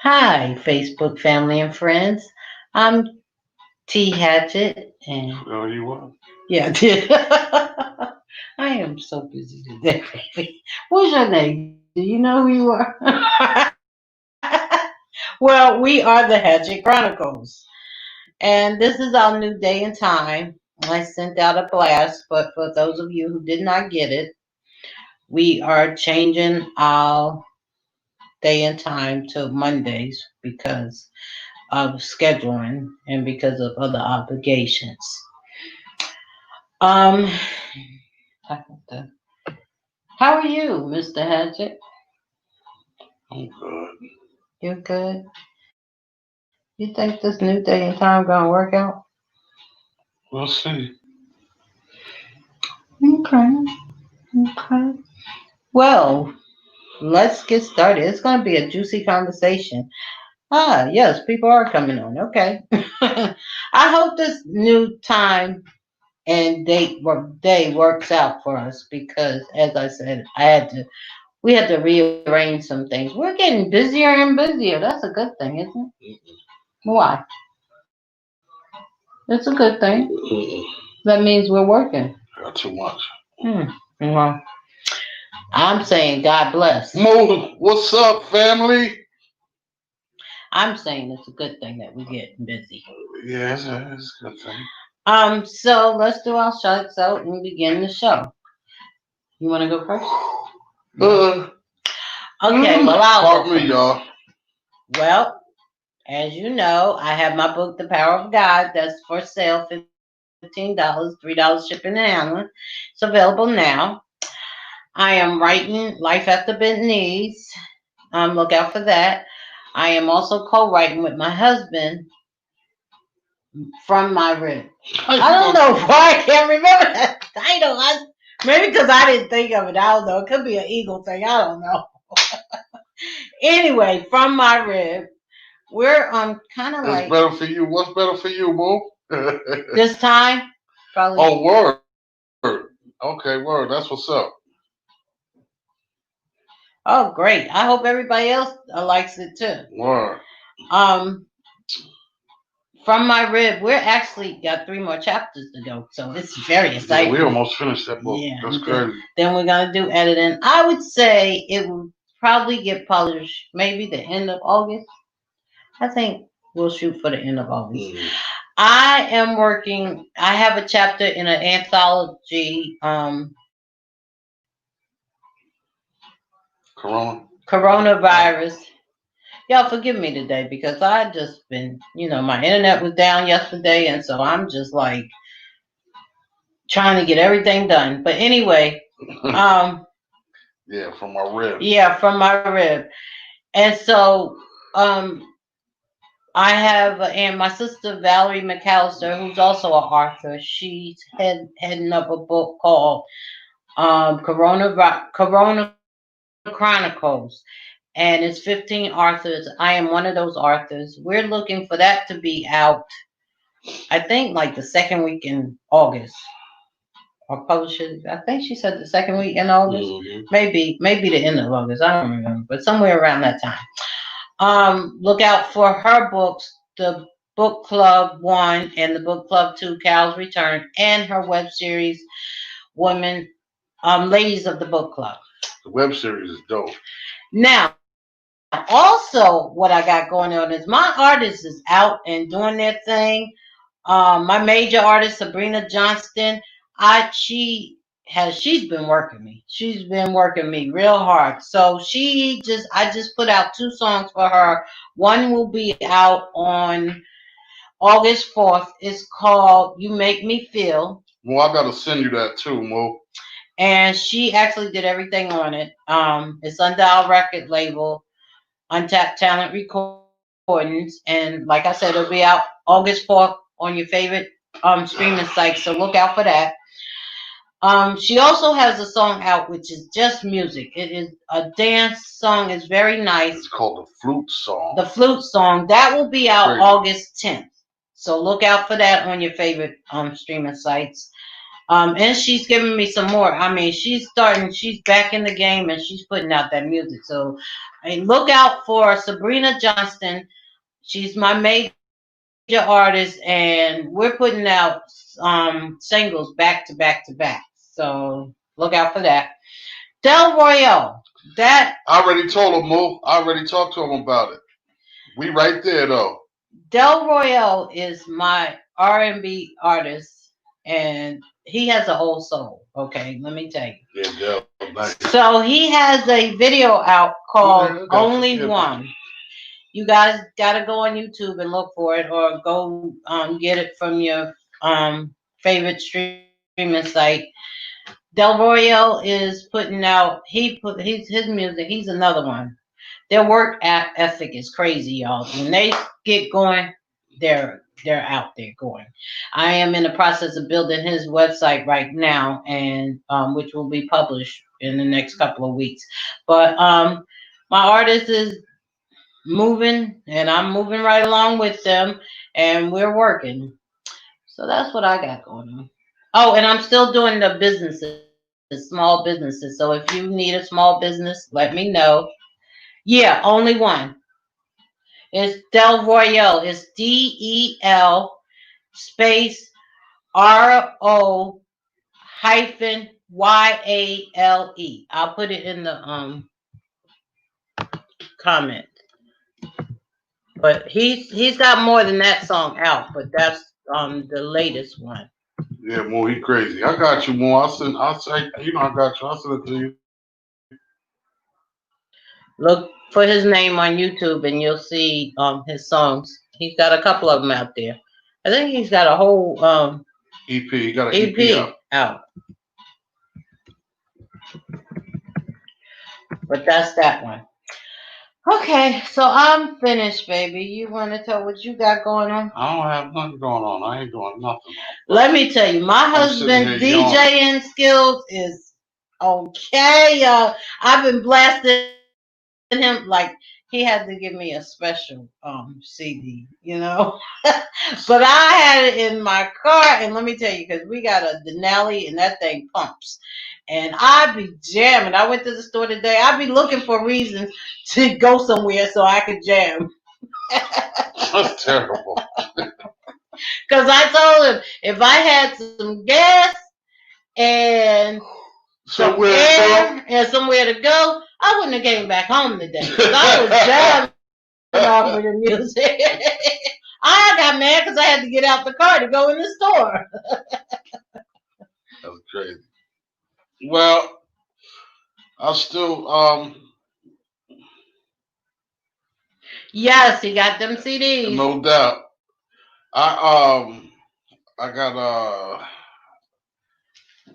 Hi, Facebook family and friends. I'm T. Hatchett, and Oh, you what? yeah, I am so busy today, baby. What's your name? Do you know who you are? Well, we are the Hatchett Chronicles, and this is our new day and time. I sent out a blast, but for those of you who did not get it, we are changing our day and time to Mondays because of scheduling and because of other obligations. Um, how are you, Mr. Hatchett? I'm good. You're good. You think this new day and time gonna work out? We'll see. Okay. Okay. Well, let's get started. It's gonna be a juicy conversation. Ah, yes, people are coming on. Okay. I hope this new time and day works out for us because, as I said, we had to rearrange some things. We're getting busier and busier. That's a good thing, isn't it? Why? It's a good thing. Mm-mm. That means we're working. Got too much. Hmm. Well, I'm saying God bless. Mo, what's up, family? I'm saying it's a good thing that we're getting busy. Yeah, it's a good thing. So let's do our shots out and begin the show. You want to go first? Uh, Okay. Well, I'll go pardon me, first. y'all. Well, as you know, I have my book, The Power of God, that's for sale, $15, $3 shipping and handling. It's available now. I am writing Life After Bent Knees. Look out for that. I am also co-writing with my husband From My Rib. How I you don't gonna? know why I can't remember that title. Maybe because I didn't think of it. I don't know. It could be an eagle thing. I don't know. Anyway, From My Rib. We're kind of That's like better for you. What's better for you, Mo? this time, probably. Oh, word. Okay, word. That's what's up. Oh, great. I hope everybody else likes it too. Word. Um, From My Rib, we're actually got three more chapters to go, so it's very Yeah, we exciting. almost finished that book. Yeah, That's and then, crazy. then we're gonna do editing. I would say it will probably get published maybe the end of August. I think we'll shoot for the end of August. Mm. I am working. I have a chapter in an anthology, Corona. coronavirus. Y'all forgive me today because I just been, my internet was down yesterday, and so I'm just like trying to get everything done. But anyway, um, Yeah, from my rib. yeah, From My Rib, and so um, I have and my sister Valerie McAllister, who's also an author. She's heading up a book called Corona Chronicles, and it's 15 authors. I am one of those authors. We're looking for that to be out. I think like the second week in August. Or publish it. I think she said the second week in August. Mm-hmm. Maybe the end of August. I don't remember, but somewhere around that time. Look out for her books, the Book Club 1 and the Book Club 2, Cal's Return, and her web series, Women, Ladies of the Book Club. The web series is dope. Now, also, what I got going on is my artist is out and doing their thing. My major artist, Sabrina Johnston, she's been working me. She's been working me real hard. So I just put out two songs for her. One will be out on August 4th. It's called You Make Me Feel. Well, I gotta send you that too, Mo. And she actually did everything on it. It's under our record label, Untapped Talent Recordings. And like I said, it'll be out August 4th on your favorite streaming sites. So look out for that. She also has a song out which is just music. It is a dance song. It's very nice. It's called the Flute Song. The flute song that will be out Great. August 10th. So look out for that on your favorite streaming sites. And she's giving me some more. I mean, she's back in the game and she's putting out that music. So look out for Sabrina Johnston. She's my major artist, and we're putting out singles back to back to back. So look out for that. Del Royale. That I already told him, Mo. I already talked to him about it. We right there though. Del Royale is my R&B artist, and he has an old soul. Okay, let me tell you. Yeah, Del, nice. So he has a video out called Only One. You guys got to go on YouTube and look for it, or go get it from your favorite streaming site. Del Royale is putting out. His music. He's another one. Their work ethic is crazy, y'all. When they get going, they're out there going. I am in the process of building his website right now, and which will be published in the next couple of weeks. But my artist is moving, and I'm moving right along with them, and we're working. So that's what I got going on. Oh, and I'm still doing the businesses, small businesses. So if you need a small business, let me know. Yeah, only one. It's Del Royale. It's DEL space RO hyphen YALE. I'll put it in the comment. But he's got more than that song out, but that's the latest one. Yeah, Mo, he crazy. I got you, Mo. I'll say, I got you. I'll send it to you. Look for his name on YouTube and you'll see his songs. He's got a couple of them out there. I think he's got a whole EP. He got an EP out. But that's that one. Okay, so I'm finished, baby. You want to tell what you got going on? I don't have nothing going on. I ain't doing nothing. Let me tell you, my husband's DJing skills is okay. I've been blasting him like he had to give me a special CD, but I had it in my car, and let me tell you, because we got a Denali and that thing pumps. And I'd be jamming. I went to the store today. I'd be looking for reasons to go somewhere so I could jam. That's terrible. Because I told him if I had some gas and some air and somewhere to go, I wouldn't have came back home today. Because I was jamming off of the music. I got mad because I had to get out the car to go in the store. That's crazy. Well, I still Yes, he got them CDs. No doubt. I got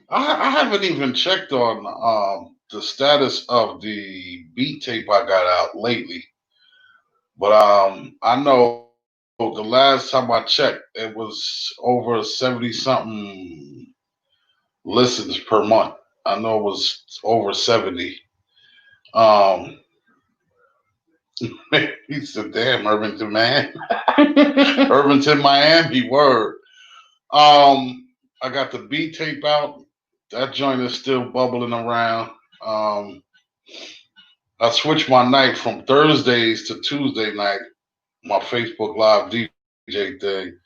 I haven't even checked on the status of the beat tape I got out lately. But I know the last time I checked it was over 70 something listens per month. I know it was over 70. Um he said, damn, Irvington, man. Irvington, Miami, word. I got the B tape out. That joint is still bubbling around. I switched my night from Thursdays to Tuesday night, my Facebook Live DJ thing.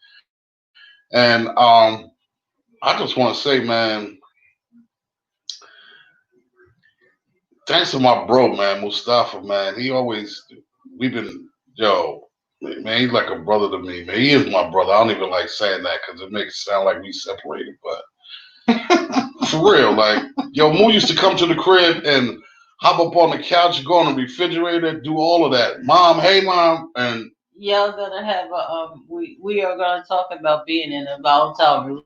And I just want to say, man, thanks to my bro, man, Mustafa, man. We've been, man, he's like a brother to me, man. He is my brother. I don't even like saying that because it makes it sound like we separated, but for real, like, Moo used to come to the crib and hop up on the couch, go on the refrigerator, do all of that. Mom, hey, Mom, and y'all gonna have a we are gonna talk about being in a volatile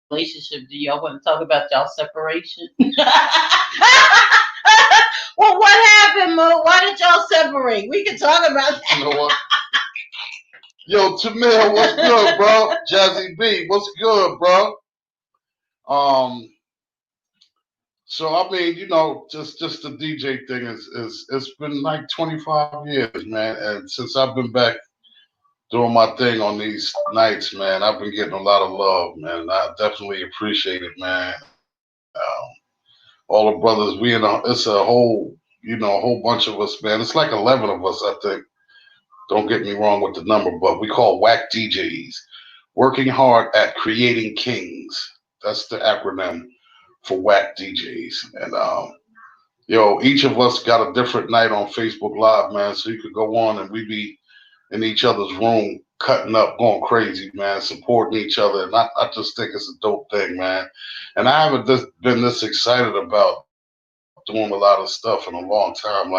relationship. Do y'all want to talk about y'all separation? Well, what happened, Mo? Why did y'all separate? We can talk about that. You know what? Yo, Tamil, what's good, bro? Jazzy B, what's good, bro? So I mean, just the DJ thing is it's been like 25 years, man, and since I've been back doing my thing on these nights, man. I've been getting a lot of love, man. And I definitely appreciate it, man. All the brothers, it's a whole, a whole bunch of us, man. It's like 11 of us, I think. Don't get me wrong with the number, but we call WAC DJs. Working hard at creating kings. That's the acronym for WAC DJs. And each of us got a different night on Facebook Live, man. So you could go on and we be in each other's room, cutting up, going crazy, man, supporting each other. And I just think it's a dope thing, man. And I haven't been this excited about doing a lot of stuff in a long time.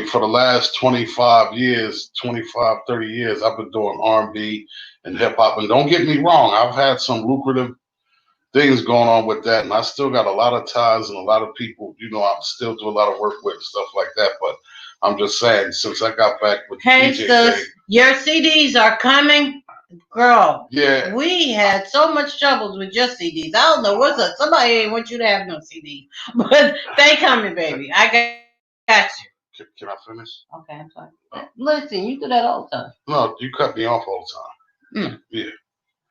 For the last 25 years, 25, 30 years, I've been doing R&B and hip hop. And don't get me wrong, I've had some lucrative things going on with that. And I still got a lot of ties and a lot of people, I still do a lot of work with and stuff like that. But I'm just saying, since I got back with the DJ thing. Your CDs are coming. Girl, yeah, we had so much troubles with your CDs. I don't know what's up. Somebody ain't want you to have no CD. But they coming, baby. I got you. Can I finish? Okay, I'm sorry. Listen, you do that all the time. No, you cut me off all the time. Yeah.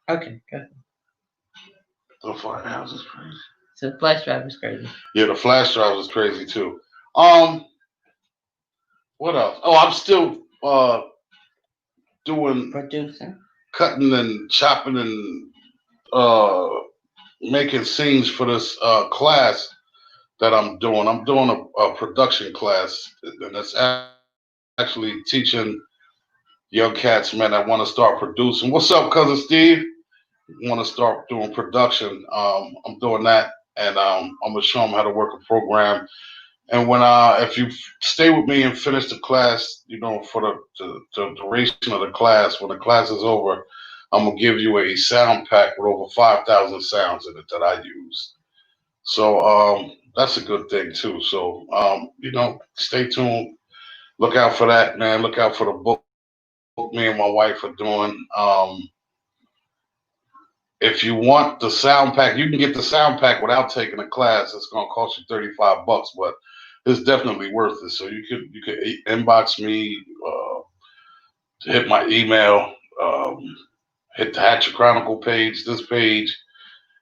Okay, good. The fire house is crazy. So the flash drive is crazy. Yeah, the flash drive is crazy too. What else? Oh, I'm still doing producing, cutting and chopping and making scenes for this class that I'm doing. I'm doing a production class, and it's actually teaching young cats, man, that want to start producing. What's up, cousin Steve? Want to start doing production? I'm doing that, and I'm gonna show them how to work a program. And when if you stay with me and finish the class, for the duration of the class, when the class is over, I'm gonna give you a sound pack with over 5,000 sounds in it that I use. So that's a good thing too. So stay tuned. Look out for that, man. Look out for the book me and my wife are doing. If you want the sound pack, you can get the sound pack without taking a class. It's gonna cost you $35, but it's definitely worth it. So you could inbox me, hit my email, hit the Hatchett Chronicle page, this page.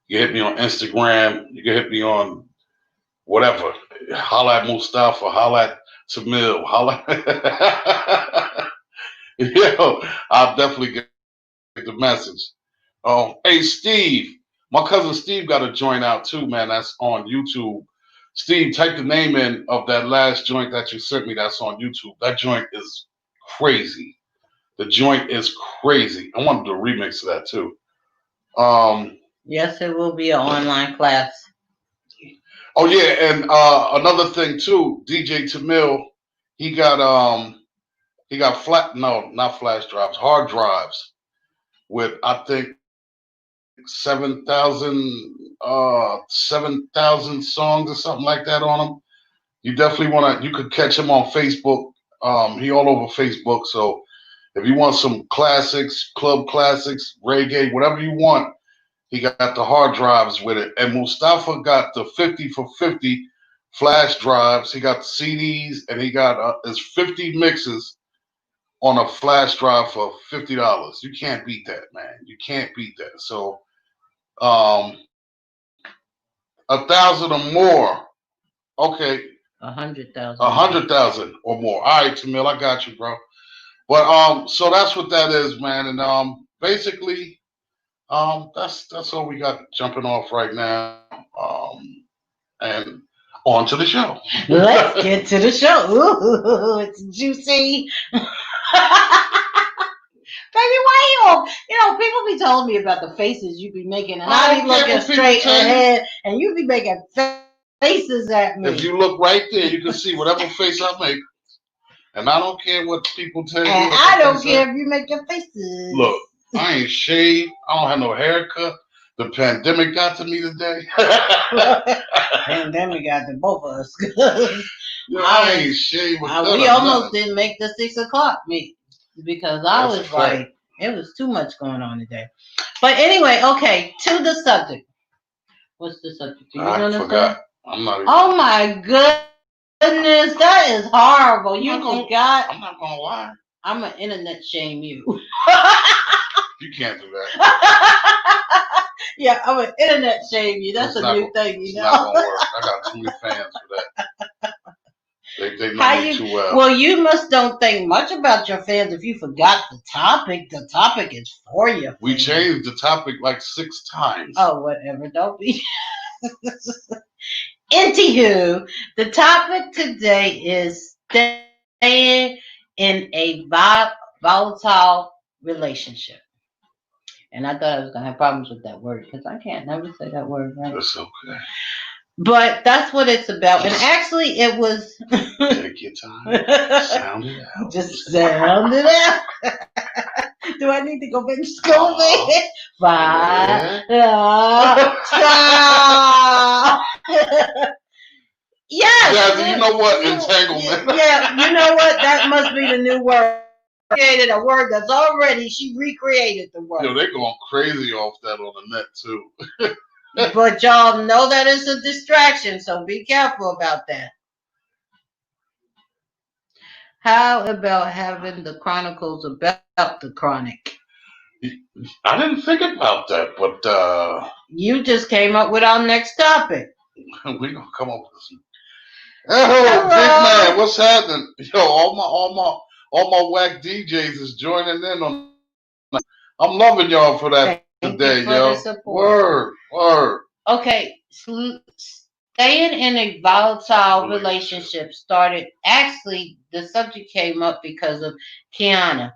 You can hit me on Instagram. You can hit me on whatever. Holla at Mustafa. Holla at Tamil. Holla. I'll definitely get the message. Hey, Steve. My cousin Steve got a joint out too, man. That's on YouTube. Steve, type the name in of that last joint that you sent me that's on YouTube. That joint is crazy. The joint is crazy. I want to do a remix of that too. Yes, it will be an online class. Oh yeah, and another thing too, DJ Tamil, he got not flash drives, hard drives with I think 7,000 songs or something like that on them. You definitely you could catch him on Facebook. He all over Facebook. So if you want some classics, club classics, reggae, whatever you want, he got the hard drives with it. And Mustafa got the 50 for 50 flash drives. He got the CDs and he got his 50 mixes on a flash drive for $50. You can't beat that, man. You can't beat that. So 1,000 or more. Okay. 100,000. 100,000 or more. All right, Tamil, I got you, bro. But so that's what that is, man. And basically, that's all we got jumping off right now. And on to the show. Let's get to the show. Ooh, it's juicy. Baby, why people be telling me about the faces you be making, and I be looking straight ahead, and you be making faces at me. If you look right there, you can see whatever face I make. And I don't care what people tell you. And I don't care if you make your faces. Look, I ain't shaved. I don't have no haircut. The pandemic got to me today. Pandemic got to both of us. I ain't shaved. We almost didn't make the 6 o'clock meet because I was like, it was too much going on today. But anyway, okay, to the subject. What's the subject? I forgot. I'm not even. Oh my goodness, that is horrible. You forgot. I'm not gonna lie. I'm gonna internet shame you. You can't do that. Yeah, I'm gonna internet shame you. That's It's a not. new thing, It's you not know. gonna work. I got too many fans for that. They know How me you? too well. Well, you must don't think much about your fans if you forgot the topic. The topic is for your We fans. changed the topic like 6 times. Oh, whatever. Don't be. Anywho, the topic today is staying in a volatile relationship. And I thought I was gonna have problems with that word because I can't never say that word right. That's okay. But that's what it's about. And actually, it was. Take your time. Sound it out. Just sound it out. Do I need to go back to school? Five. Yes. Yeah, you know what? Entanglement. Yeah, you know what? That must be the new word. Created a word that's already, she recreated the word. Yo, they're going crazy off that on the net, too. But y'all know that it's a distraction, so be careful about that. How about having the chronicles about the chronic? I didn't think about that, but you just came up with our next topic. We're gonna come up with some. Oh, big man, what's happening? Yo, all my whack DJs is joining in on that. I'm loving y'all for that today, yo. Word. Okay, staying in a volatile relationship started. Actually, the subject came up because of Kiana.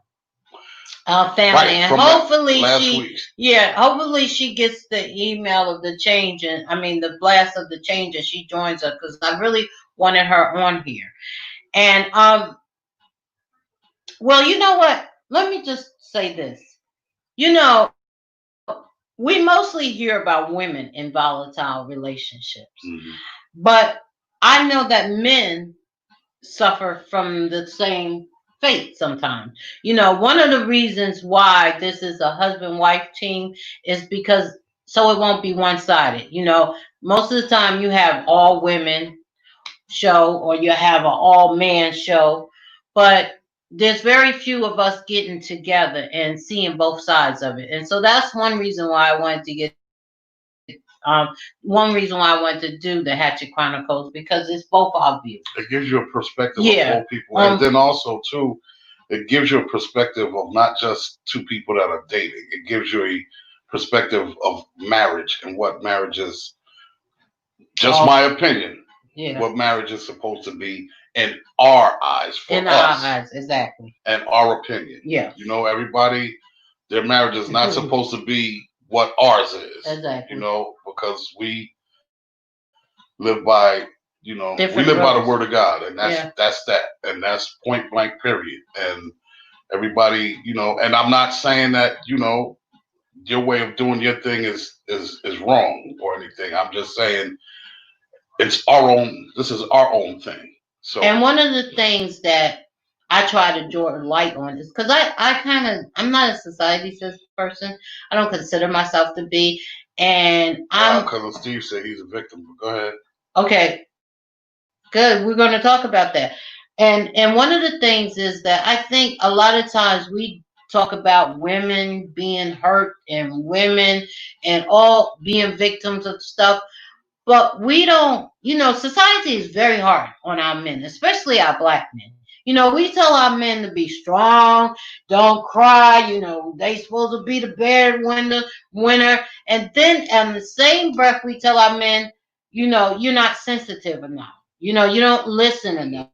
Family, right, and hopefully she gets the email of the change, and I mean the blast of the change, and she joins us because I really wanted her on here. And well, you know what? Let me just say this. You know, we mostly hear about women in volatile relationships, but I know that men suffer from the same fate sometimes. You know, one of the reasons why this is a husband-wife team is because so it won't be one-sided. You know, most of the time you have all women show or you have an all man show, but there's very few of us getting together and seeing both sides of it. And so that's one reason why I wanted to get one reason why I wanted to do the Hatchett Chronicles, because it's both our views. It gives you a perspective of both people, and then also too, it gives you a perspective of not just two people that are dating. It gives you a perspective of marriage and what marriage is. Just my opinion. Yeah. What marriage is supposed to be in our eyes, for in us, our eyes, exactly. and our opinion. Yeah. You know, everybody, their marriage is not supposed to be what ours is. Exactly. You know, because we live by, you know, different we live by the rules. word of God, and that's that, and that's point blank, period. And everybody, you know, and I'm not saying that, you know, your way of doing your thing is wrong or anything. I'm just saying it's our own. This is our own thing. So, and one of the things that I try to draw light on is because I'm not a society person. I don't consider myself to be, and I'm because Steve said he's a victim. But go ahead. Okay, good. We're going to talk about that. And one of the things is that I think a lot of times we talk about women being hurt and women and all being victims of stuff. But we don't, society is very hard on our men, especially our black men. You know, we tell our men to be strong, don't cry, they supposed to be the winner. And then in the same breath, we tell our men, you're not sensitive enough. You don't listen enough.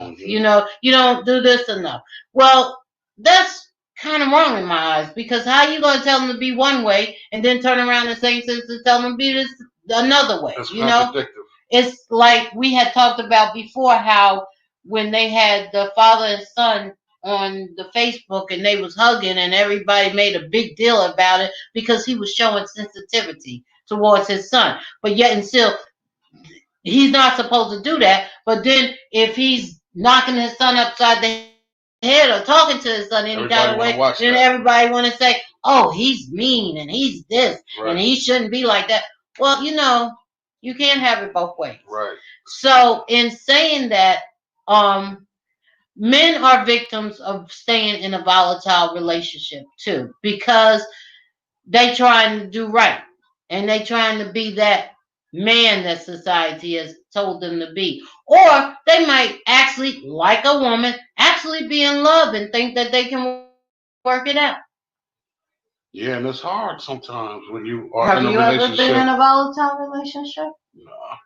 You don't do this enough. Well, that's kind of wrong in my eyes, because how you going to tell them to be one way and then turn around the same sentence and tell them to be this another way? It's It's like we had talked about before, how when they had the father and son on the Facebook and they was hugging and everybody made a big deal about it because he was showing sensitivity towards his son. But yet and still, he's not supposed to do that. But then if he's knocking his son upside the head or talking to his son any kind of way, then everybody want to say, oh, he's mean and he's this and he shouldn't be like that. Well, you can't have it both ways. Right. So in saying that, Men are victims of staying in a volatile relationship too, because they trying to do right and they trying to be that man that society has told them to be. Or they might actually, like a woman, actually be in love and think that they can work it out. Yeah, and it's hard sometimes when you Have are you in a ever been in a relationship. volatile relationship? Nah,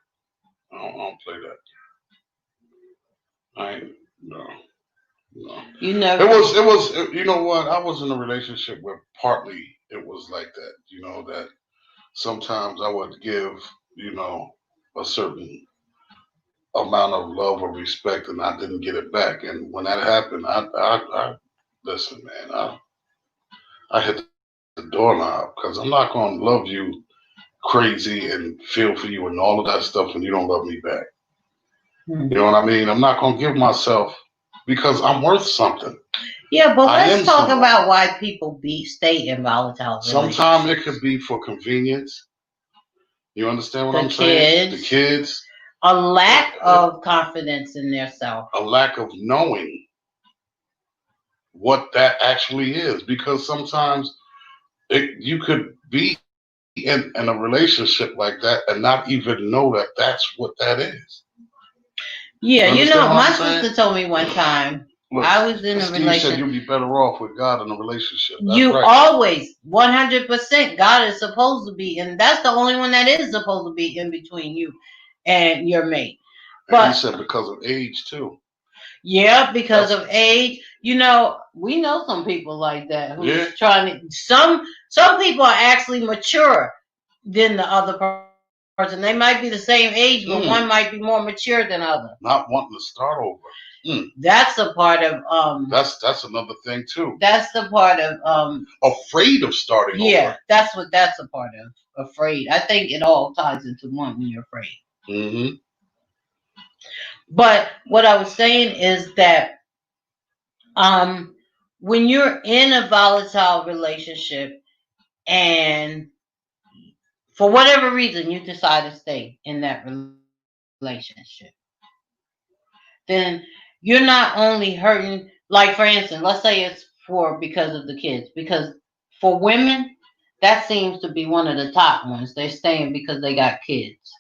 I don't play that. I ain't, no, no. You never. You know what? I was in a relationship where partly it was like that. You know, that sometimes I would give, you know, a certain amount of love or respect and I didn't get it back. And when that happened, I listen, man, I hit the doorknob because I'm not going to love you crazy and feel for you and all of that stuff when you don't love me back. Hmm. You know what I mean? I'm not going to give myself because I'm worth something. Yeah, but I let's am talk someone. about why people stay in volatile Sometimes it could relationships. be for convenience. You understand what The I'm saying? The kids, kids, a uh, lack uh, of confidence in their self. a lack of knowing what that actually is. Because sometimes you could be in a relationship like that and not even know that that's what that is. You Yeah, understand what I'm my saying? sister told me one time Look, I was in a Steve said relation. you'll be better off with God in a relationship. That's You right. always 100% God is supposed to be, and that's the only one that is supposed to be in between you and your mate. And he But said because of age too. yeah, because That's of age, we know some people like that yeah. who's trying to. Some people are actually mature than the other person. They might be the same age, but one might be more mature than other. Not wanting to start over. Mm. That's a part of That's another thing too. That's the part of Afraid of starting over. yeah, that's a part of afraid. I think it all ties into one when you're afraid. Mm-hmm. But what I was saying is that um when you're in a volatile relationship and for whatever reason you decide to stay in that relationship, then you're not only hurting, like for instance, let's say it's for because of the kids, because for women that seems to be one of the top ones. They're staying because they got kids.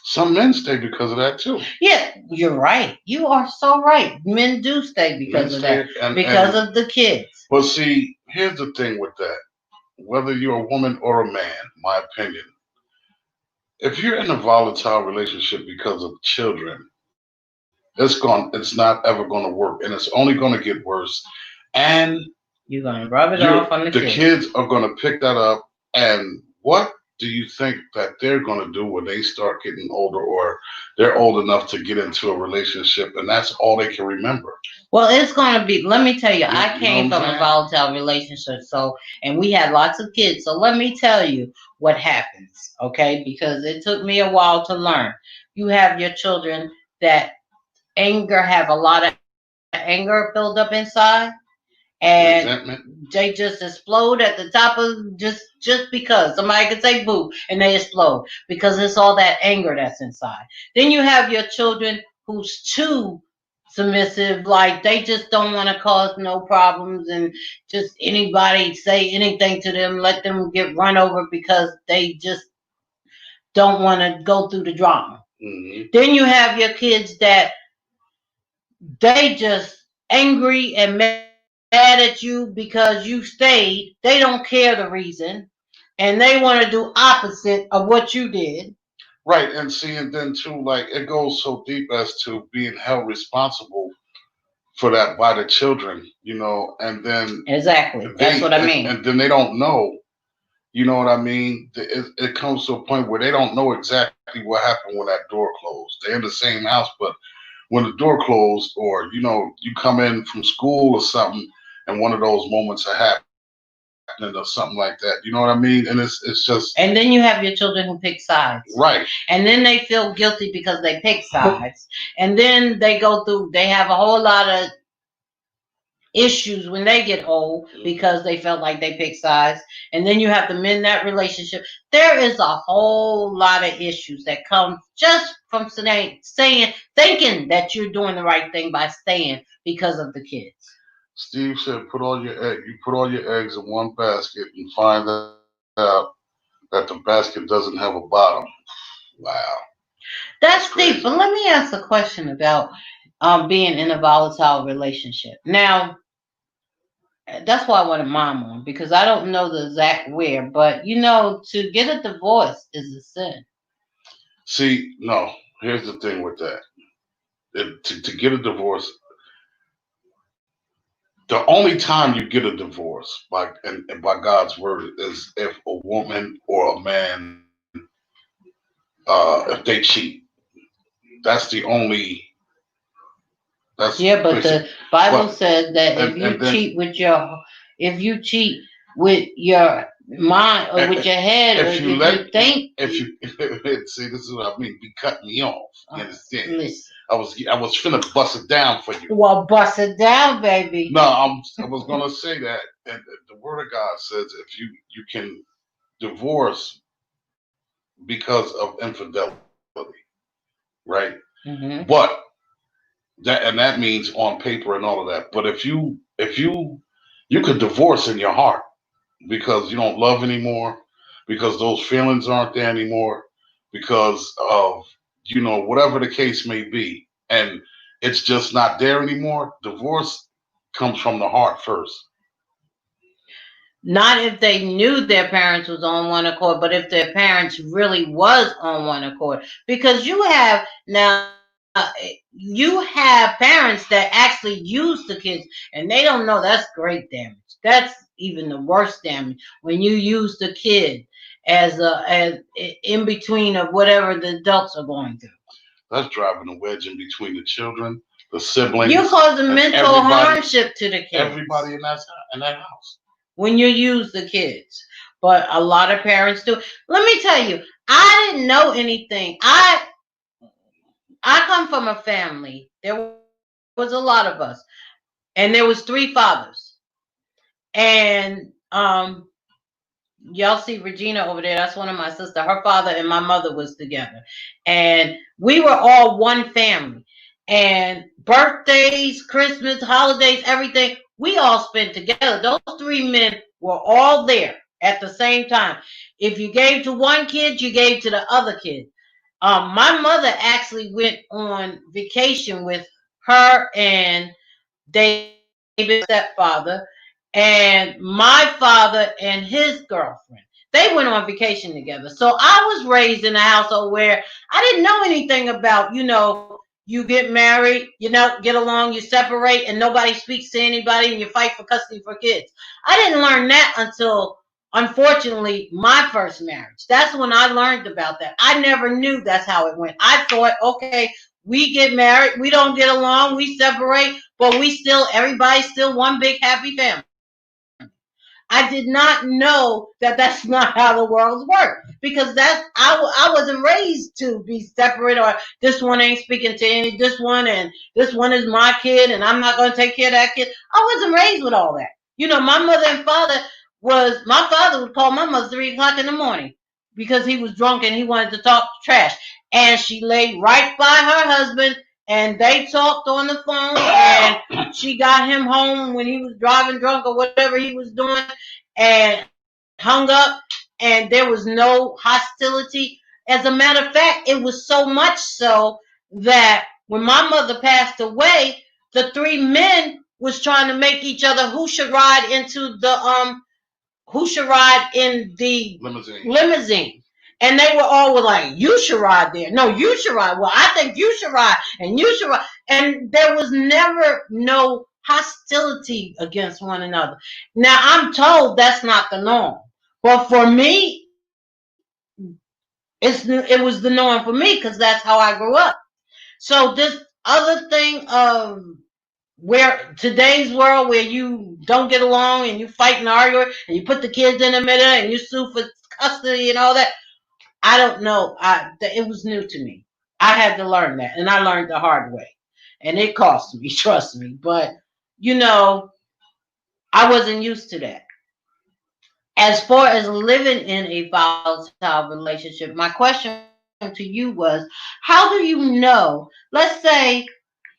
Some men stay because of that too. Yeah, you're right. You are so right. Men do stay Men because of stay that, because and of the kids. but see, here's the thing with that. Whether you're a woman or a man, my opinion, if you're in a volatile relationship because of children, it's not ever going to work, and it's only going to get worse. And You're gonna rub it off on the the kids. kids are going to pick that up. And what do you think that they're going to do when they start getting older, or they're old enough to get into a relationship, and that's all they can remember? Well, it's gonna be. Let me tell you, I You know what came I'm from a saying? volatile relationship, and we had lots of kids. So let me tell you what happens, okay? Because it took me a while to learn. You have your children that have a lot of anger built up inside, and Resentment. they just explode at the top of just because somebody could say boo and they explode because it's all that anger that's inside. Then you have your children who's too submissive, like they just don't want to cause no problems and just anybody say anything to them, let them get run over because they just don't want to go through the drama. Mm-hmm. Then you have your kids that they just angry and mad at you because you stayed. They don't care the reason, and they want to do opposite of what you did. Right, and see, and then too, like it goes so deep as to being held responsible for that by the children, and then Exactly. That's what I mean. and then they don't know, you know what I mean? It comes to a point where they don't know exactly what happened when that door closed. They're in the same house, but when the door closed, or you come in from school or something, and one of those moments are happening or something like that. You know what I mean? And it's just And then you have your children who pick sides. right. And then they feel guilty because they pick sides. And then they have a whole lot of issues when they get old because they felt like they picked sides. And then you have to mend that relationship. There is a whole lot of issues that come just from saying, thinking that you're doing the right thing by staying because of the kids? Steve said, you put all your eggs in one basket and find out that the basket doesn't have a bottom. Wow, that's That's crazy. deep. But let me ask a question about being in a volatile relationship. Now, that's why I wanted mom on, because I don't know the exact where, but to get a divorce is a sin. See, no, here's the thing with that. To get a divorce, the only time you get a divorce and by God's word is if a woman or a man, if they cheat. That's the only. That's Yeah, but basic. the Bible But says that and then if you cheat with your mind or with and your head, or if you if you let think, if you see, this is what I mean. Be cutting me off. You understand? listen, I was finna bust it down for you. well, bust it down, baby. No, I was gonna say that, and the Word of God says if you can divorce because of infidelity, right? Hmm. But that means on paper and all of that. But if you could divorce in your heart because you don't love anymore, because those feelings aren't there anymore, because of whatever the case may be, and it's just not there anymore. Divorce comes from the heart first. Not if they knew their parents was on one accord, but if their parents really was on one accord. Because you have parents that actually use the kids and they don't know. That's great damage. That's even the worst damage when you use the kid as in between of whatever the adults are going through. That's driving a wedge in between the children, the You're siblings, causing and mental hardship to the everybody kids in that house. when you use the kids. But a lot of parents do. Let me tell you, I didn't know anything. I come from a family. There was a lot of us, and there was three fathers. And y'all see Regina over there. That's one of my sister. Her father and my mother was together, and we were all one family. And birthdays, Christmas, holidays, everything we all spent together. Those three men were all there at the same time. If you gave to one kid, you gave to the other kid. My mother actually went on vacation with her and David's stepfather and my father and his girlfriend. They went on vacation together. So I was raised in a household where I didn't know anything about, you get married, get along, you separate, and nobody speaks to anybody and you fight for custody for kids. I didn't learn that until, unfortunately, my first marriage. That's when I learned about that. I never knew that's how it went. I thought, okay, we get married, we don't get along, we separate, but everybody's still one big happy family. I did not know that that's not how the world works, because I wasn't raised to be separate, or this one ain't speaking to this one, and this one is my kid and I'm not going to take care of that kid. I wasn't raised with all that. My mother and father my father would call my mother 3 o'clock in the morning because he was drunk and he wanted to talk trash, and she laid right by her husband and they talked on the phone, and she got him home when he was driving drunk or whatever he was doing, and hung up, and there was no hostility. As a matter of fact, it was so much so that when my mother passed away, the three men was trying to make each other who should ride in the limousine. And they were all like, you should ride there. No, you should ride. Well, I think you should ride, and you should ride. And there was never no hostility against one another. Now, I'm told that's not the norm. But for me, it was the norm for me because that's how I grew up. So this other thing of where today's world, where you don't get along and you fight and argue and you put the kids in the middle and you sue for custody and all that, I don't know. It was new to me. I had to learn that, and I learned the hard way, and it cost me. Trust me, but you know, I wasn't used to that. As far as living in a volatile relationship, my question would be, to you was, how do you know? Let's say,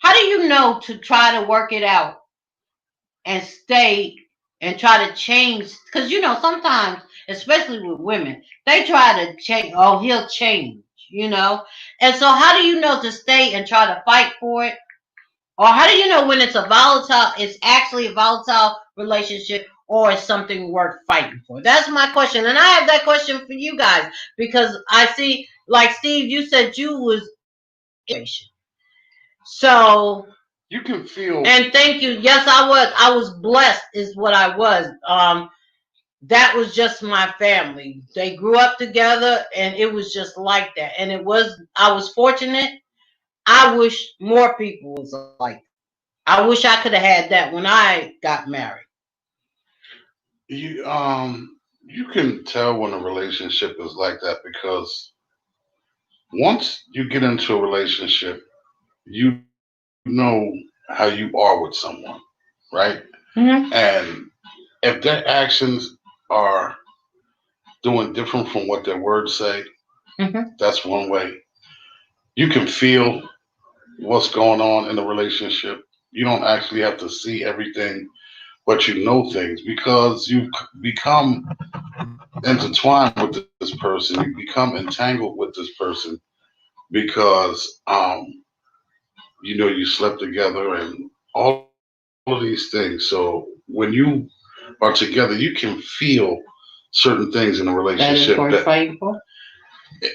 how do you know to try to work it out and stay and try to change? Because sometimes, especially with women, they try to change. Oh, he'll change. And so how do you know to stay and try to fight for it? Or how do you know when it's actually a volatile relationship, or is something worth fighting for? That's my question. And I have that question for you guys because I see, like Steve, you said you was so. You can feel. And thank you. Yes, I was. I was blessed, is what I was. That was just my family. They grew up together, and it was just like that. And I was fortunate. I wish more people was like that. I wish I could have had that when I got married. You can tell when a relationship is like that because once you get into a relationship, you know how you are with someone, right? Mm-hmm. And if their actions are doing different from what their words say, Mm-hmm. that's one way. You can feel what's going on in the relationship. You don't actually have to see everything, but you know things because you've become intertwined with this person. You become entangled with this person because you slept together and all of these things. So when you are together, you can feel certain things in a relationship That that is worth fighting for.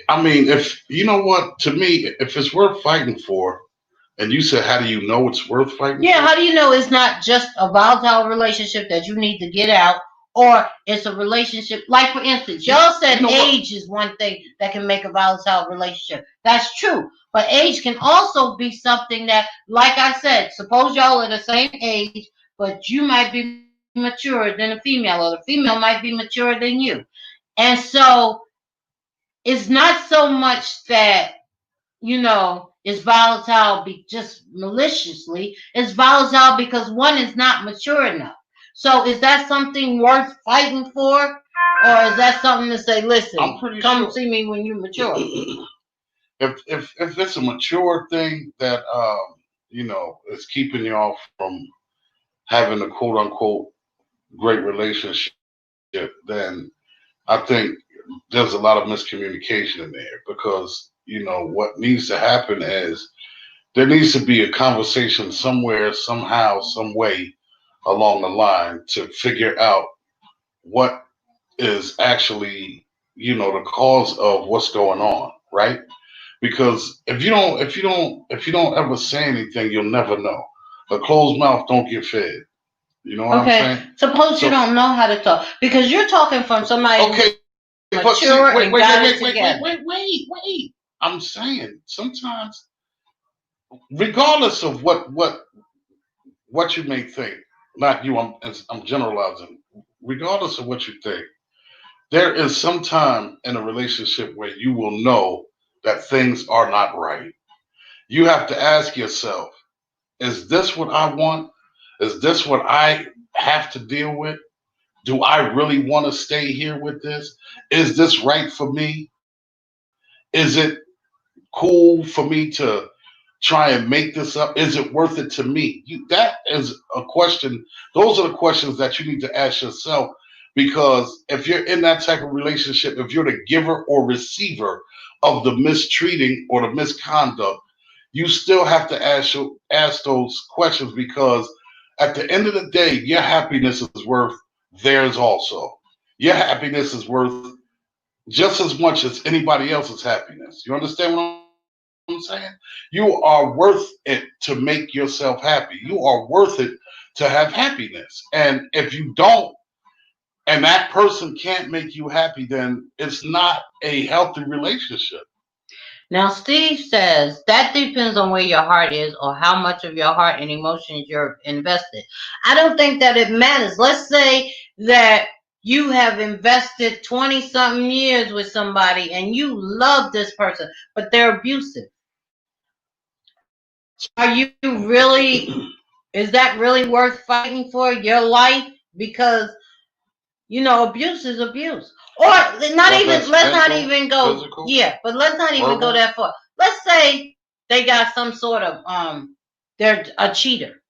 I mean, if you know what, to me, if it's worth fighting for, and you said, how do you know it's worth fighting Yeah, for? how do you know it's not just a volatile relationship that you need to get out, or it's a relationship, like for instance, You, y'all you said know what? age is one thing that can make a volatile relationship. That's true. But age can also be something that, like I said, suppose y'all are the same age, but you might be mature than a female, or the female might be mature than you. And so it's not so much that is volatile just maliciously. It's volatile because one is not mature enough. So is that something worth fighting for? Or is that something to say, I'm listen, pretty come sure see me when you're mature? if it's a mature thing that is keeping y'all from having a quote unquote great relationship, then I think there's a lot of miscommunication in there because what needs to happen is there needs to be a conversation somewhere, somehow, some way along the line to figure out what is actually the cause of what's going on, right? Because if you don't ever say anything, you'll never know. A closed mouth don't get fed. You know what I'm Okay, saying? suppose you So don't know how to talk because you're talking from somebody who's okay, but see, wait, mature wait, wait, and wait, got wait, it wait, wait, together. wait, wait. I'm saying sometimes, regardless of what you may think, not you, I'm generalizing. Regardless of what you think, there is some time in a relationship where you will know that things are not right. You have to ask yourself, is this what I want? Is this what I have to deal with? Do I really want to stay here with this? Is this right for me? Is it cool for me to try and make this up? Is it worth it to me? That is a question. Those are the questions that you need to ask yourself because if you're in that type of relationship, if you're the giver or receiver of the mistreating or the misconduct, you still have to ask those questions because at the end of the day, your happiness is worth theirs also. Your happiness is worth just as much as anybody else's happiness. You understand what I'm saying? You are worth it to make yourself happy. You are worth it to have happiness. And if you don't, and that person can't make you happy, then it's not a healthy relationship. Now, Steve says that depends on where your heart is or how much of your heart and emotions you're invested. I don't think that it matters. Let's say that you have invested 20 something years with somebody and you love this person, but they're abusive. Are you really, is that really worth fighting for your life? Because abuse is abuse. Or not Whether even, it's let's not mental, even go, physical, yeah, but let's not even go verbal. that far. Let's say they got some sort of, they're a cheater,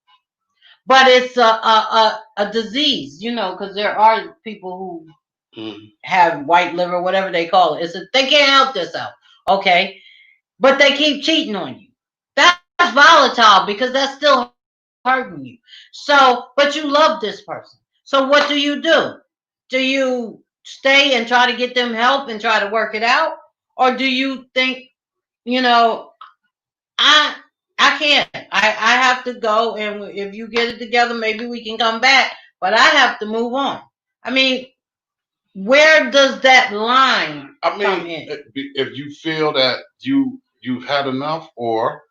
but it's a disease, because there are people who Mm. have white liver, whatever they call it. They can't help themselves, okay? But they keep cheating on you. That's volatile because that's still hurting you. So, but you love this person. So what do? Do you stay and try to get them help and try to work it out? Or do you think, you know, I I can't. I have to go, and if you get it together, maybe we can come back. But I have to move on. I mean, where does that line I come mean, in? if you feel that you've had enough, or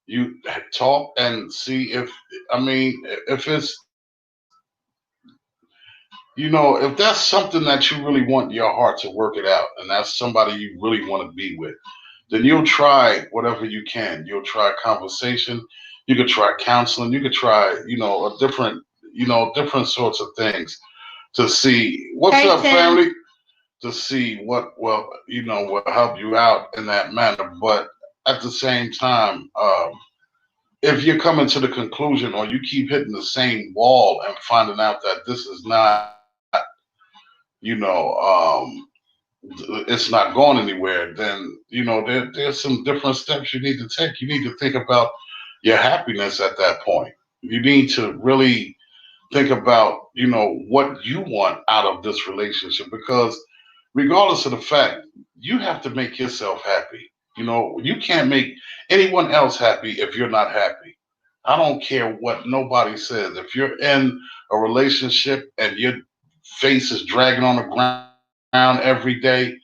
you talk and see if, I mean, if it's, if that's something that you really want your heart to work it out, and that's somebody you really want to be with, then you'll try whatever you can. You'll try conversation. You could try counseling. You could try, a different, different sorts of things to see what's Hey, up, Tim. family, to see what, well, will help you out in that manner. But at the same time, if you're coming to the conclusion, or you keep hitting the same wall and finding out that this is not, you know, it's not going anywhere, then there's some different steps you need to take. You need to think about your happiness at that point. You need to really think about what you want out of this relationship, because regardless of the fact, you have to make yourself happy. You can't make anyone else happy if you're not happy. I don't care what nobody says. If you're in a relationship and your face is dragging on the ground every day,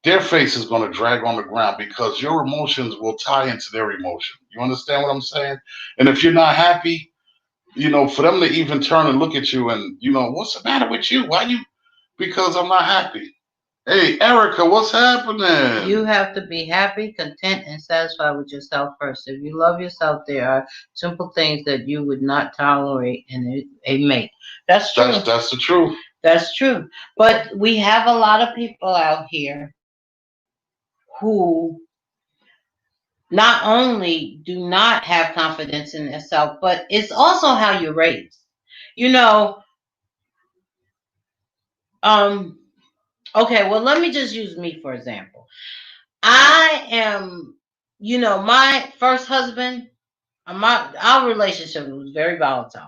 their face is going to drag on the ground, because your emotions will tie into their emotion. You understand what I'm saying? And if you're not happy, for them to even turn and look at you and, what's the matter with you? Why you? Because I'm not happy. Hey, Erica, what's You happening? have to be happy, content, and satisfied with yourself first. If you love yourself, there are simple things that you would not tolerate in a mate. That's true. That's the truth. That's true. But we have a lot of people out here who not only do not have confidence in themselves, but it's also how you're raised. You know, um, okay, well, let me just use me for example. I am, my first husband, our relationship was very volatile.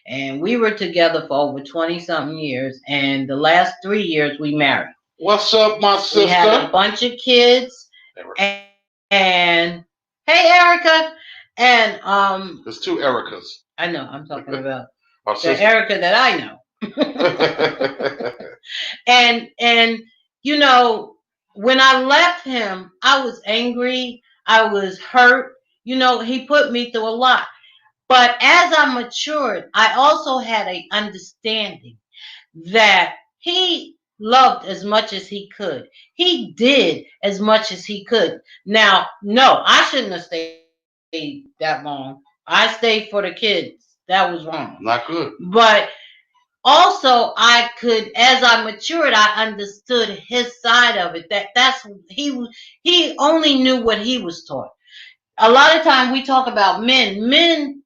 And we were together for over 20 something years. And the last 3 years we married. What's up, my We had a sister? bunch of kids. And hey, Erica. And There's two Ericas. I know I'm talking about My the sister. Erica that I know. And when I left him, I was angry. I was hurt. He put me through a lot. But as I matured, I also had an understanding that he loved as much as he could. He did as much as he could. Now, no, I shouldn't have stayed that long. I stayed for the kids. That was wrong. Not good. But also I could, as I matured, I understood his side of it. He only knew what he was taught. A lot of times we talk about men. Men,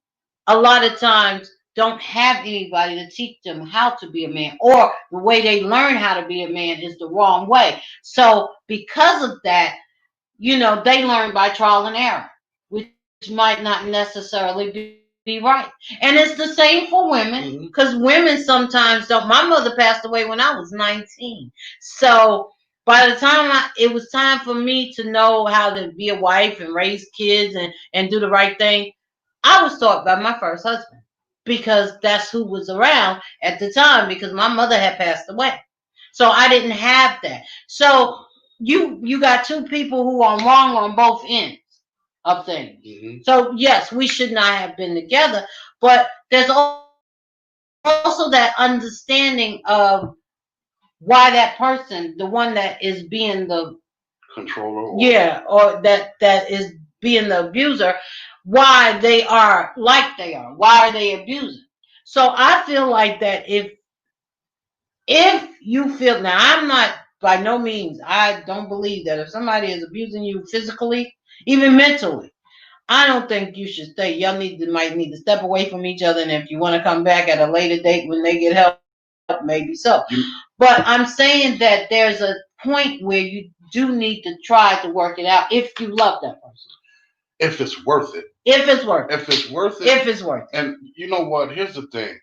a lot of times, don't have anybody to teach them how to be a man, or the way they learn how to be a man is the wrong way. So because of that, they learn by trial and error, which might not necessarily be right. And it's the same for women, because Mm-hmm. women sometimes don't. My mother passed away when I was 19. So by the time it was time for me to know how to be a wife and raise kids and do the right thing, I was taught by my first husband, because that's who was around at the time, because my mother had passed away. So I didn't have that. So you got two people who are wrong on both ends of things. Mm-hmm. So yes, we should not have been together, but there's also that understanding of why that person, the one that is being the Controller, or yeah, or that is being the abuser, why they are like they are, why are they abusing. So I feel like that if you feel, now I'm not by no means, I don't believe that if somebody is abusing you physically, even mentally, I don't think you should stay. Y'all might need to step away from each other, and if you want to come back at a later date when they get help, maybe so. But I'm saying that there's a point where you do need to try to work it out if you love that person. if it's worth it. If it's worth it. If it's worth it. If it's worth it. And you know what? Here's the thing.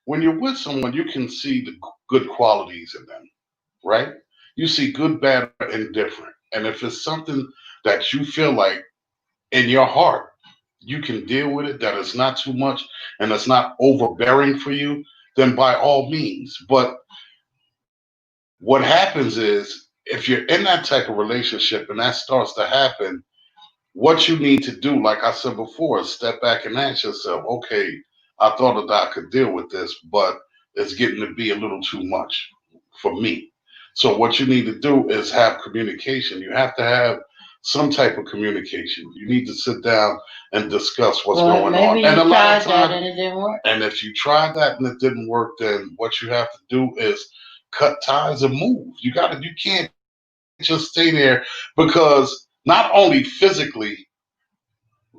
When you're with someone, you can see the good qualities in them, right? You see good, bad, or indifferent. And if it's something that you feel like in your heart you can deal with it, that it's not too much and it's not overbearing for you, then by all means. But what happens is if you're in that type of relationship and that starts to happen, what you need to do, like I said before, is step back and ask yourself, okay, I thought that I could deal with this, but it's getting to be a little too much for me. So what you need to do is have communication. You have to have some type of communication. You need to sit down and discuss what's going on. And a lot of times, and it didn't work. And if you tried that and it didn't work, then what you have to do is cut ties and move. You can't just stay there, because not only physically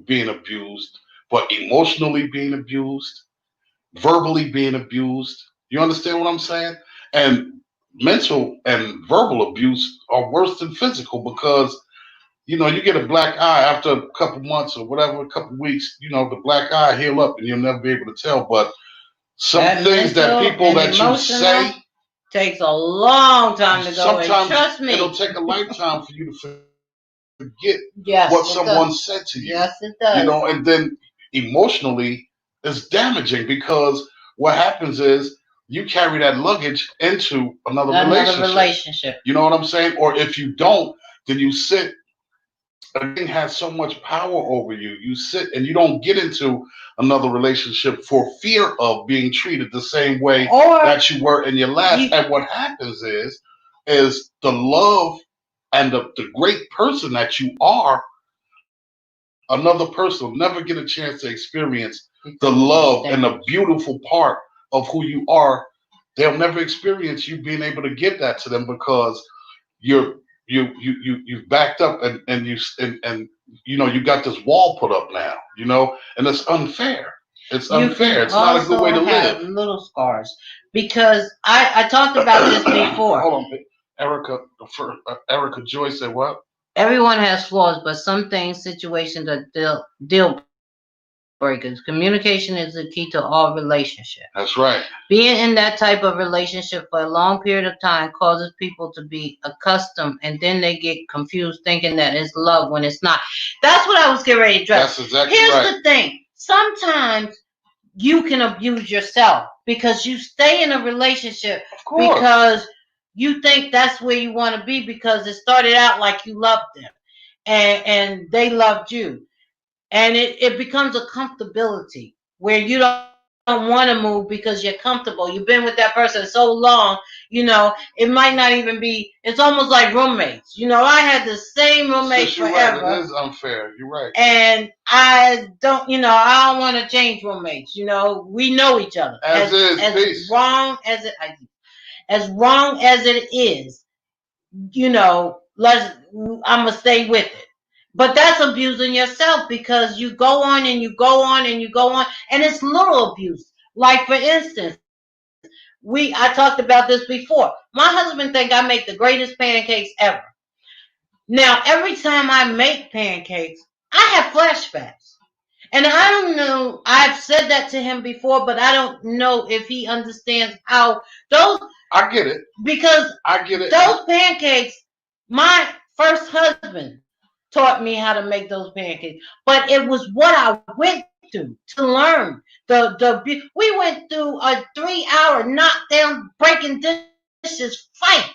being abused, but emotionally being abused, verbally being abused. You understand what I'm saying? And mental and verbal abuse are worse than physical, because you get a black eye after a couple months or whatever, a couple weeks, the black eye heal up and you'll never be able to tell. But some that things that people that you say takes a long time to go. Sometimes and trust me, it'll take a lifetime for you to forget yes, what someone said to you. Yes, it does. And then emotionally, it's damaging, because what happens is you carry that luggage into another relationship. You know what I'm saying? Or if you don't, then you sit. A thing has so much power over you. You sit and you don't get into another relationship for fear of being treated the same way that you were in your last. And what happens is the love and the great person that you are, another person will never get a chance to experience the love and the beautiful part of who you are. They'll never experience you being able to give that to them, because you've backed up and you got this wall put up now, and it's unfair. It's unfair. It's not a good way to live. Little scars, because I talked about this before. Hold on, Erica Joy said what? Everyone has flaws, but some things, situations are deal breakers. Communication is the key to all relationships. That's right. Being in that type of relationship for a long period of time causes people to be accustomed, and then they get confused thinking that it's love when it's not. That's what I was getting ready to address. That's exactly right. Here's the thing. Sometimes you can abuse yourself because you stay in a relationship because you think that's where you want to be, because it started out like you loved them and they loved you. And it becomes a comfortability where you don't want to move because you're comfortable. You've been with that person so long, it might not even be, it's almost like roommates. I had the same roommate forever. Right. It is unfair. You're right. And I don't want to change roommates. We know each other. As wrong as it is, I'm going to stay with it. But that's abusing yourself, because you go on and you go on and you go on, and it's little abuse. Like, for instance, I talked about this before. My husband think I make the greatest pancakes ever. Now, every time I make pancakes, I have flashbacks. And I don't know, I've said that to him before, but I don't know if he understands how those... I get it. Because I get it. Those pancakes, my first husband taught me how to make those pancakes, but it was what I went through to learn. We went through a 3-hour knockdown, breaking dishes fight,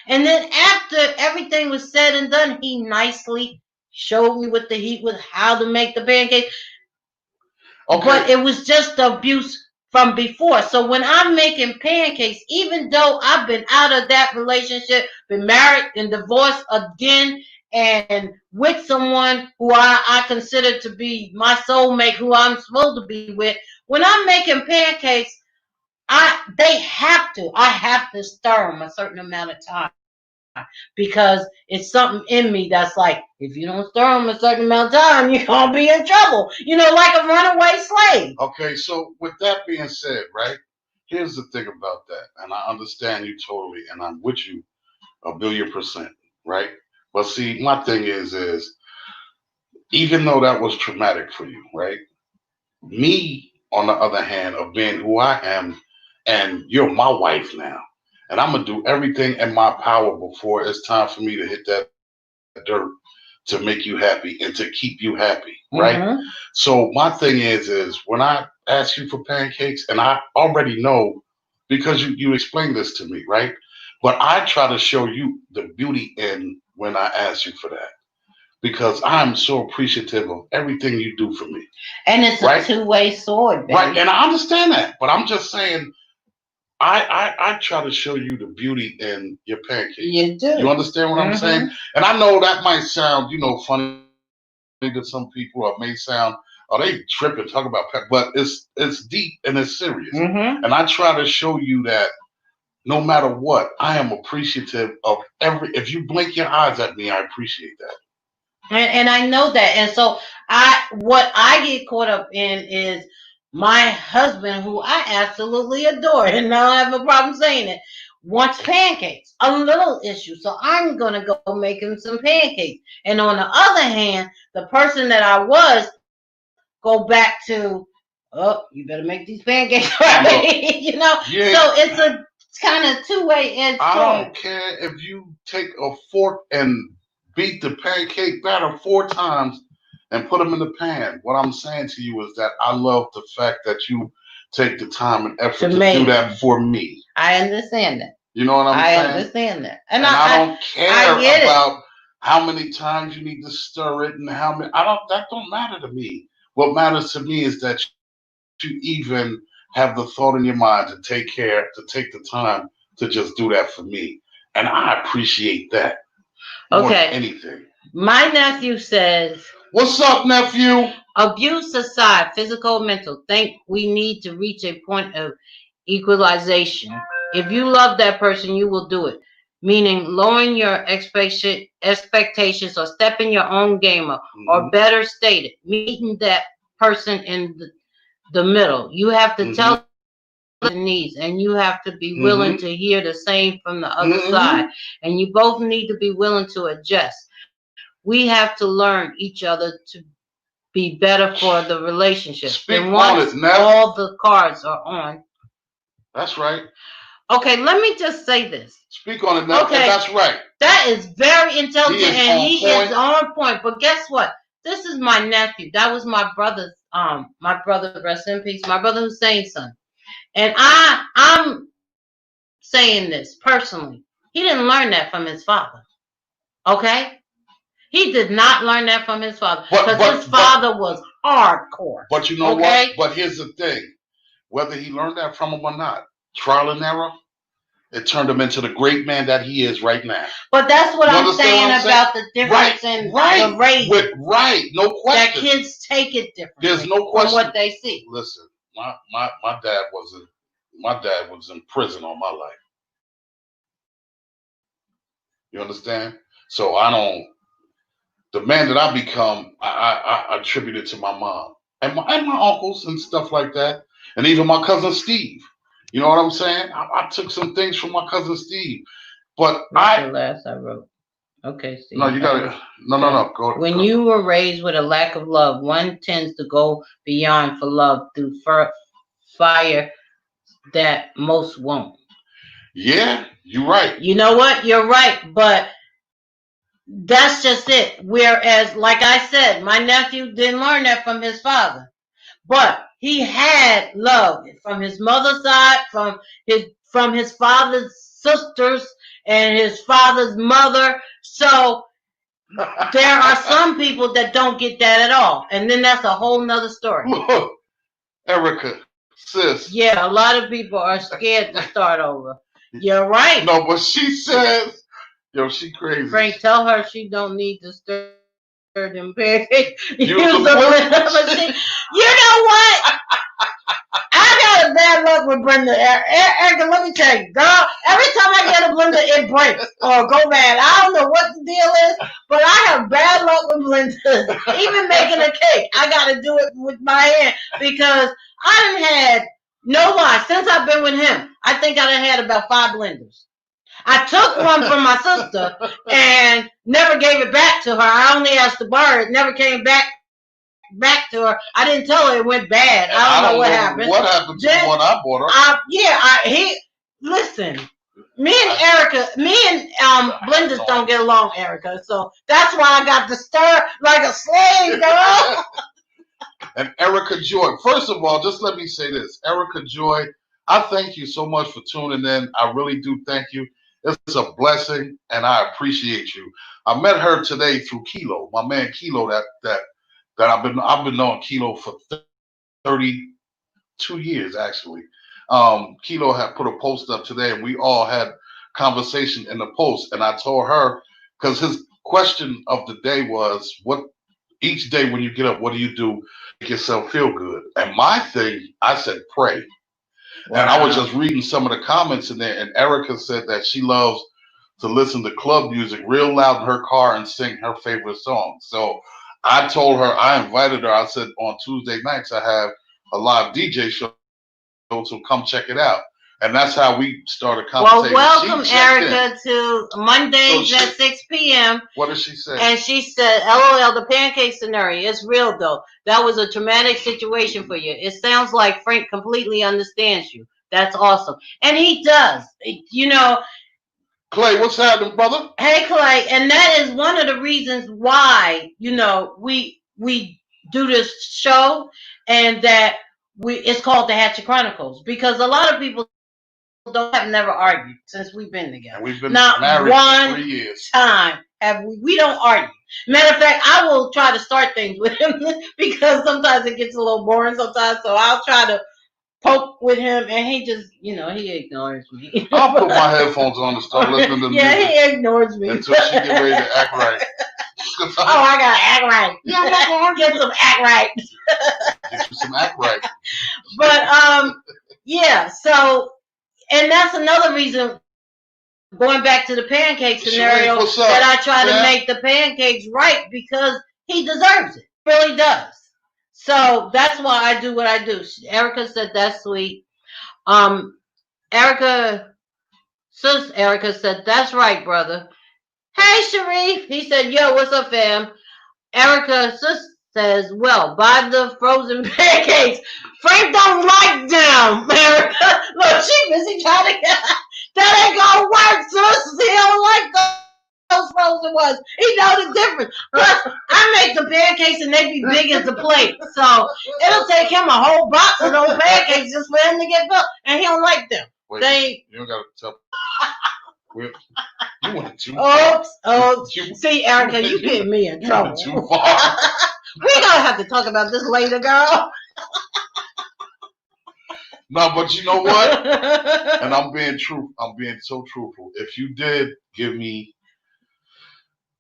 and then after everything was said and done, he nicely showed me what the heat was, how to make the pancakes. Okay. But it was just the abuse from before. So when I'm making pancakes, even though I've been out of that relationship, been married and divorced again, and with someone who I consider to be my soulmate, who I'm supposed to be with, when I'm making pancakes, I have to stir them a certain amount of time. because it's something in me that's like, if you don't stir them a certain amount of time, you're gonna be in trouble. Like a runaway slave. Okay, so with that being said, right? Here's the thing about that, and I understand you totally, and I'm with you 1,000,000,000%, right? But see, my thing is even though that was traumatic for you, right? Me, on the other hand, of being who I am, and you're my wife now, and I'm gonna do everything in my power before it's time for me to hit that dirt to make you happy and to keep you happy, right? Mm-hmm. So my thing is when I ask you for pancakes, and I already know because you explained this to me, right? But I try to show you the beauty in when I ask you for that because I'm so appreciative of everything you do for me. And it's a Right? two-way sword, baby. Right, and I understand that, but I'm just saying I try to show you the beauty in your pancakes. You do. You understand what I'm saying? And I know that might sound, funny to some people, or it may sound, oh, they tripping, talk about but it's deep and it's serious. And I try to show you that no matter what, I am appreciative of if you blink your eyes at me, I appreciate that. And I know that. And so what I get caught up in is my husband, who I absolutely adore, and I don't have a problem saying it, wants pancakes. A little issue. So I'm gonna go make him some pancakes. And on the other hand, the person that I was go back to, oh, you better make these pancakes right. Yeah. So it's a kind of two-way edged sword. I don't care if you take a fork and beat the pancake batter 4 times and put them in the pan. What I'm saying to you is that I love the fact that you take the time and effort to do that for me. I understand that. You know what I'm saying? I understand that. And I don't care about how many times you need to stir it and how many. That don't matter to me. What matters to me is that you even have the thought in your mind to take the time to just do that for me. And I appreciate that. More than anything. My nephew says, what's up, nephew? Abuse aside, physical, mental, think we need to reach a point of equalization. If you love that person, you will do it. Meaning lowering your expectations or stepping your own game up, or better stated, meeting that person in the middle. You have to tell the needs, and you have to be willing to hear the same from the other side. And you both need to be willing to adjust. We have to learn each other to be better for the relationship. And once all the cards are on. That's right. Okay, let me just say this. Speak on it, Nephew. Okay, that's right. That is very intelligent, and he is on point. But guess what? This is my nephew. That was my brother's, rest in peace, my brother Hussein's son. And I'm saying this personally. He didn't learn that from his father. Okay? He did not learn that from his father. Because his father was hardcore. But you know what? But here's the thing. Whether he learned that from him or not, trial and error, it turned him into the great man that he is right now. But that's what I'm saying about the difference in the race. Right, no question. That kids take it differently. There's no question. From what they see. Listen, my dad was in prison all my life. You understand? So the man that I become, I attribute it to my mom and my uncles and stuff like that, and even my cousin Steve. You know what I'm saying? I took some things from my cousin Steve, but That's the last I wrote. Okay, Steve. No, you got it. No. When you were raised with a lack of love, one tends to go beyond for love through fire that most won't. Yeah, you're right. You know what? You're right, but that's just it. Whereas, like I said, my nephew didn't learn that from his father. But he had love from his mother's side, from his father's sisters, and his father's mother. So there are some people that don't get that at all. And then that's a whole nother story. Look, Erica, sis. Yeah, a lot of people are scared to start over. You're right. No, but she says, yo, she crazy. Frank, tell her she don't need to stir them pancakes. Use the machine. You know what? I got a bad luck with blender. Erica, let me tell you, girl, every time I get a blender, it breaks or go bad. I don't know what the deal is, but I have bad luck with blenders. Even making a cake, I got to do it with my hand because I done had, no lie, since I've been with him, I think I done had about 5 blenders. I took one from my sister and never gave it back to her. I only asked to borrow it, never came back to her. I didn't tell her it went bad. I don't know what happened. What happened to the one I bought her? Listen. Me and blenders don't get along, Erica. So that's why I got to stir like a slave, girl. And Erica Joy. First of all, just let me say this. Erica Joy, I thank you so much for tuning in. I really do thank you. It's a blessing, and I appreciate you. I met her today through Kilo, my man Kilo. That I've been knowing Kilo for 32 years actually. Kilo had put a post up today, and we all had conversation in the post. And I told her because his question of the day was, "What each day when you get up, what do you do to make yourself feel good?" And my thing, I said, pray. Wow. And I was just reading some of the comments in there, and Erica said that she loves to listen to club music real loud in her car and sing her favorite song. So I told her, I invited her. I said on Tuesday nights I have a live DJ show, so come check it out. And that's how we started conversation. Well, welcome Erica to Mondays at 6 p.m. What did she say? And she said, LOL, the pancake scenario. It's real though. That was a traumatic situation for you. It sounds like Frank completely understands you. That's awesome. And he does. You know, Clay, what's happening, brother? Hey, Clay. And that is one of the reasons why, you know, we do this show and that it's called the Hatchett Chronicles, because a lot of people have never argued since we've been together. And we've been not married one for 3 years. Time have we don't argue. Matter of fact, I will try to start things with him because sometimes it gets a little boring sometimes. So I'll try to poke with him, and he just, you know, he ignores me. I'll put my headphones on and start listening to music. Yeah, he ignores me until she get ready to act right. Oh, I gotta act right. Yeah, I'm gonna get some act right. Get you some act right. But yeah. So, and that's another reason. Going back to the pancake scenario, that I try to make the pancakes right because he deserves it. Really does. So that's why I do what I do. Erica said that's sweet. Erica said that's right, brother. Hey, Sharif. He said, yo, what's up, fam? Erica says, well, buy the frozen pancakes. Frank don't like them, Erica. Look, she busy trying to get... That ain't gonna work, sis. He don't like those frozen ones. He know the difference. Plus, I make the pancakes and they be big as the plate. So it'll take him a whole box of those pancakes just for him to get built. And he don't like them. Wait, you don't gotta tell. You went too far. Oops. See, Erica, you getting me in trouble. Too far. We gonna have to talk about this later, girl. No, but you know what? And I'm being so truthful. If you did give me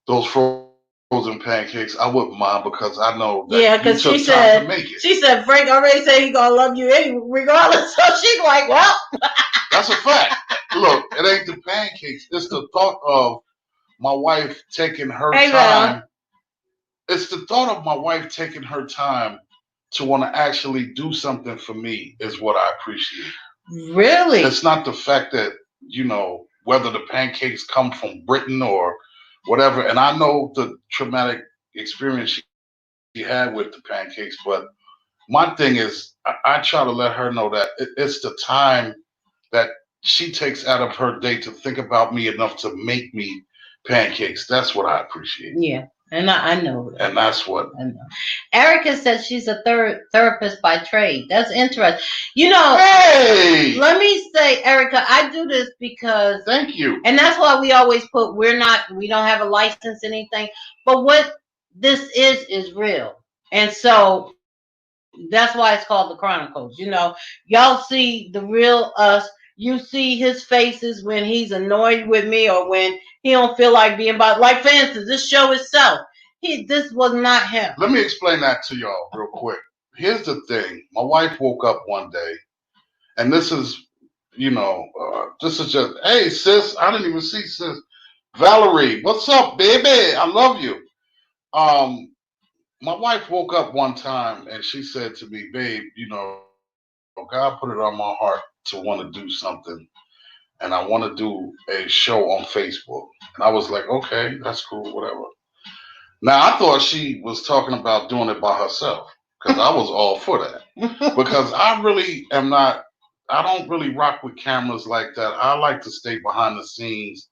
those frozen pancakes, I wouldn't mind because I know that you took time to make it. She said Frank already said he gonna love you anyway, regardless. So she's like, well. That's a fact. Look, it ain't the pancakes. It's the thought of my wife taking her time. It's the thought of my wife taking her time to want to actually do something for me is what I appreciate. Really? It's not the fact that, you know, whether the pancakes come from Britain or whatever. And I know the traumatic experience she had with the pancakes, but my thing is I try to let her know that it's the time that she takes out of her day to think about me enough to make me pancakes. That's what I appreciate. Yeah. And I know that. And that's what I know. Erica says she's a therapist by trade. That's interesting. You know, hey! Let me say, Erica, I do this because thank you. And that's why we always put we don't have a license, anything. But what this is real. And so that's why it's called the Chronicles. You know, y'all see the real us. You see his faces when he's annoyed with me or when he don't feel like being by. Like, for instance, this show itself. This was not him. Let me explain that to y'all real quick. Here's the thing. My wife woke up one day And this is, this is just, hey, sis, I didn't even see sis. Valerie, what's up, baby? I love you. Um, my wife woke up one time and she said to me, babe, God put it on my heart to want to do something. And I want to do a show on Facebook. And I was like, okay, that's cool, whatever. Now, I thought she was talking about doing it by herself because I was all for that. Because I really am not, I don't really rock with cameras like that. I like to stay behind the scenes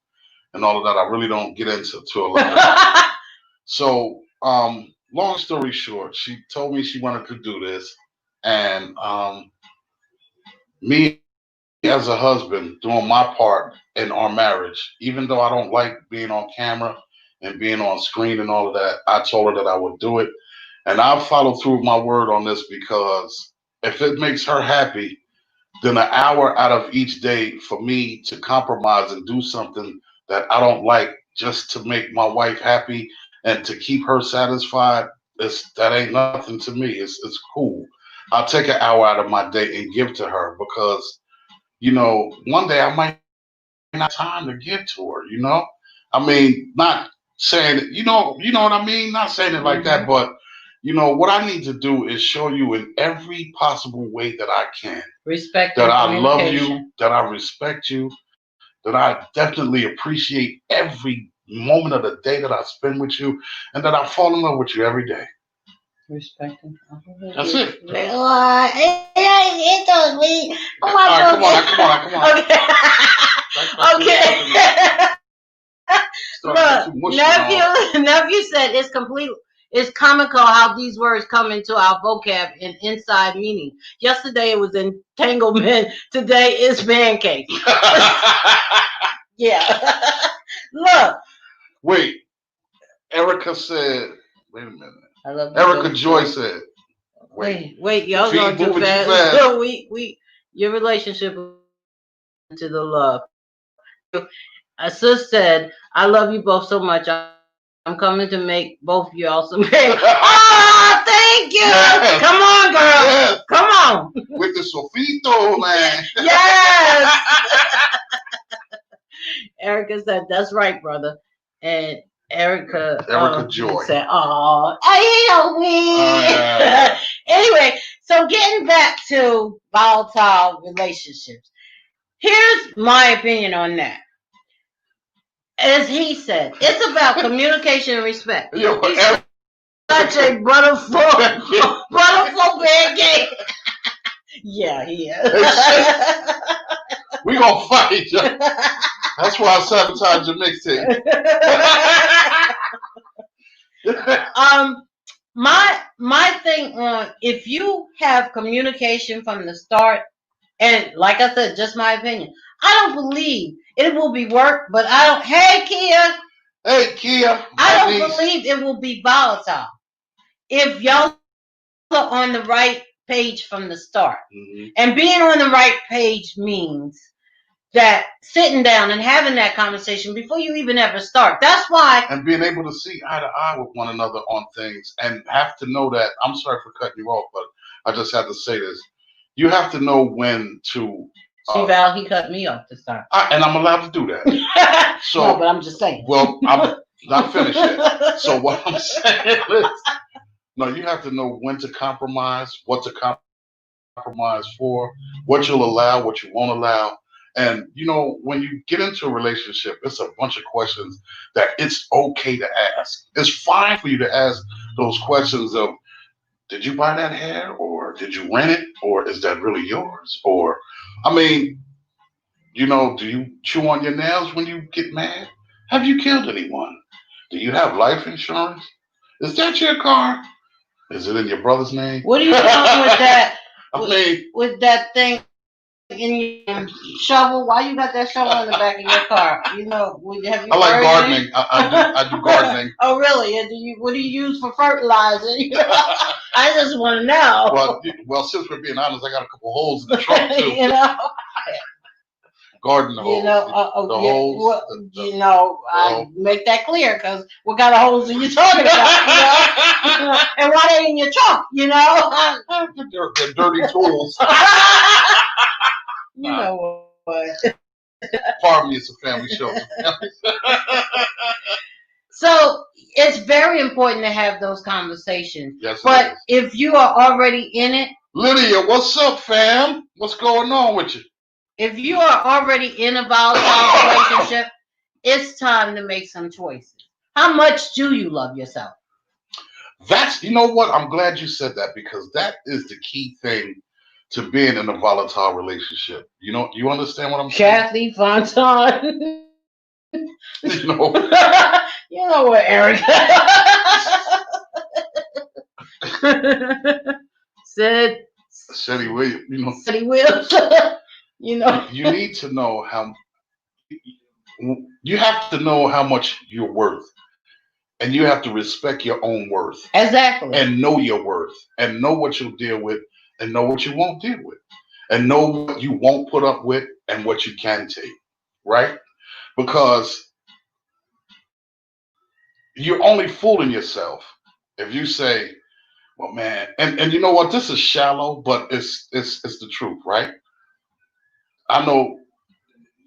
and all of that. I really don't get into to a lot of that. So, long story short, she told me she wanted to do this. And me as a husband doing my part in our marriage, even though I don't like being on camera and being on screen and all of that, I told her that I would do it. And I'll follow through with my word on this because if it makes her happy, then an hour out of each day for me to compromise and do something that I don't like just to make my wife happy and to keep her satisfied, that ain't nothing to me. It's cool. I'll take an hour out of my day and give to her because one day I might not have time to give to her. I mean, not saying it, you know what I mean? Not saying it like that, but what I need to do is show you in every possible way that I can Respect that and I love communication. you, that I respect you, that I definitely appreciate every moment of the day that I spend with you, and that I fall in love with you every day. Respect and That's it. it told me. Oh All my right, come on, goodness. come on, come on. Okay. Starting to get Look, too mushy and all that. nephew said it's comical how these words come into our vocab in inside meaning. Yesterday it was entanglement. Today it's pancake. Yeah. Look. Wait, Erica said, wait a minute. I love you Erica both. Joy said, Wait, the y'all feed going too moving too fast. fast. So your relationship to the love. Sis said, I love you both so much. I'm coming to make both of y'all some cake. Oh, thank you. Yes. Come on, girl. Yes. Come on. With the sofito, man. Yes. Erica said, that's right, brother. And Erica Joy said, oh, I know me. Anyway, so getting back to volatile relationships. Here's my opinion on that. As he said, it's about communication and respect. Yo, He's such a butterful pancake. Yeah, he is. We gonna fight. That's why I sabotage your mixtape. My thing on if you have communication from the start, and like I said, just my opinion, I don't believe it will be work, but I don't. Hey, Kia. Hey, Kia. I don't believe it will be volatile if y'all are on the right page from the start. Mm-hmm. And being on the right page means that sitting down and having that conversation before you even ever start. That's why. And being able to see eye to eye with one another on things and have to know that, I'm sorry for cutting you off, but I just had to say this. You have to know when to. See, Val, he cut me off this time. And I'm allowed to do that. So, no, but I'm just saying. Well, I'm not finished yet. So what I'm saying is, no, you have to know when to compromise, what to compromise for, what you'll allow, what you won't allow. And, when you get into a relationship, it's a bunch of questions that it's okay to ask. It's fine for you to ask those questions of, did you buy that hair? Or did you rent it? Or is that really yours? Or, do you chew on your nails when you get mad? Have you killed anyone? Do you have life insurance? Is that your car? Is it in your brother's name? What are you doing with that? With that thing in your shovel? Why you got that shovel in the back of your car? Have you I like gardening. I do gardening. Oh, really? And what do you use for fertilizer? I just want to know. Well, since we're being honest, I got a couple holes in the trunk too. Garden holes. Holes. I make that clear because what kind of holes are you talking about? And why they in your trunk? They're dirty tools. me it's a family show. So it's very important to have those conversations. Yes, but if you are already in it, Lydia, what's up, fam? What's going on with you? If you are already in a volatile relationship, it's time to make some choices. How much do you love yourself? You know what? I'm glad you said that, because that is the key thing to being in a volatile relationship. You understand what I'm saying? Kathy Fontaine. You know. You know what, Eric? Shetty Williams. Shetty Williams. You need to know you have to know how much you're worth. And you have to respect your own worth. Exactly. And know your worth. And know what you'll deal with. And know what you won't deal with. And know what you won't put up with and what you can take. Right? Because you're only fooling yourself if you say, well, man, and you know what? This is shallow, but it's the truth, right? I know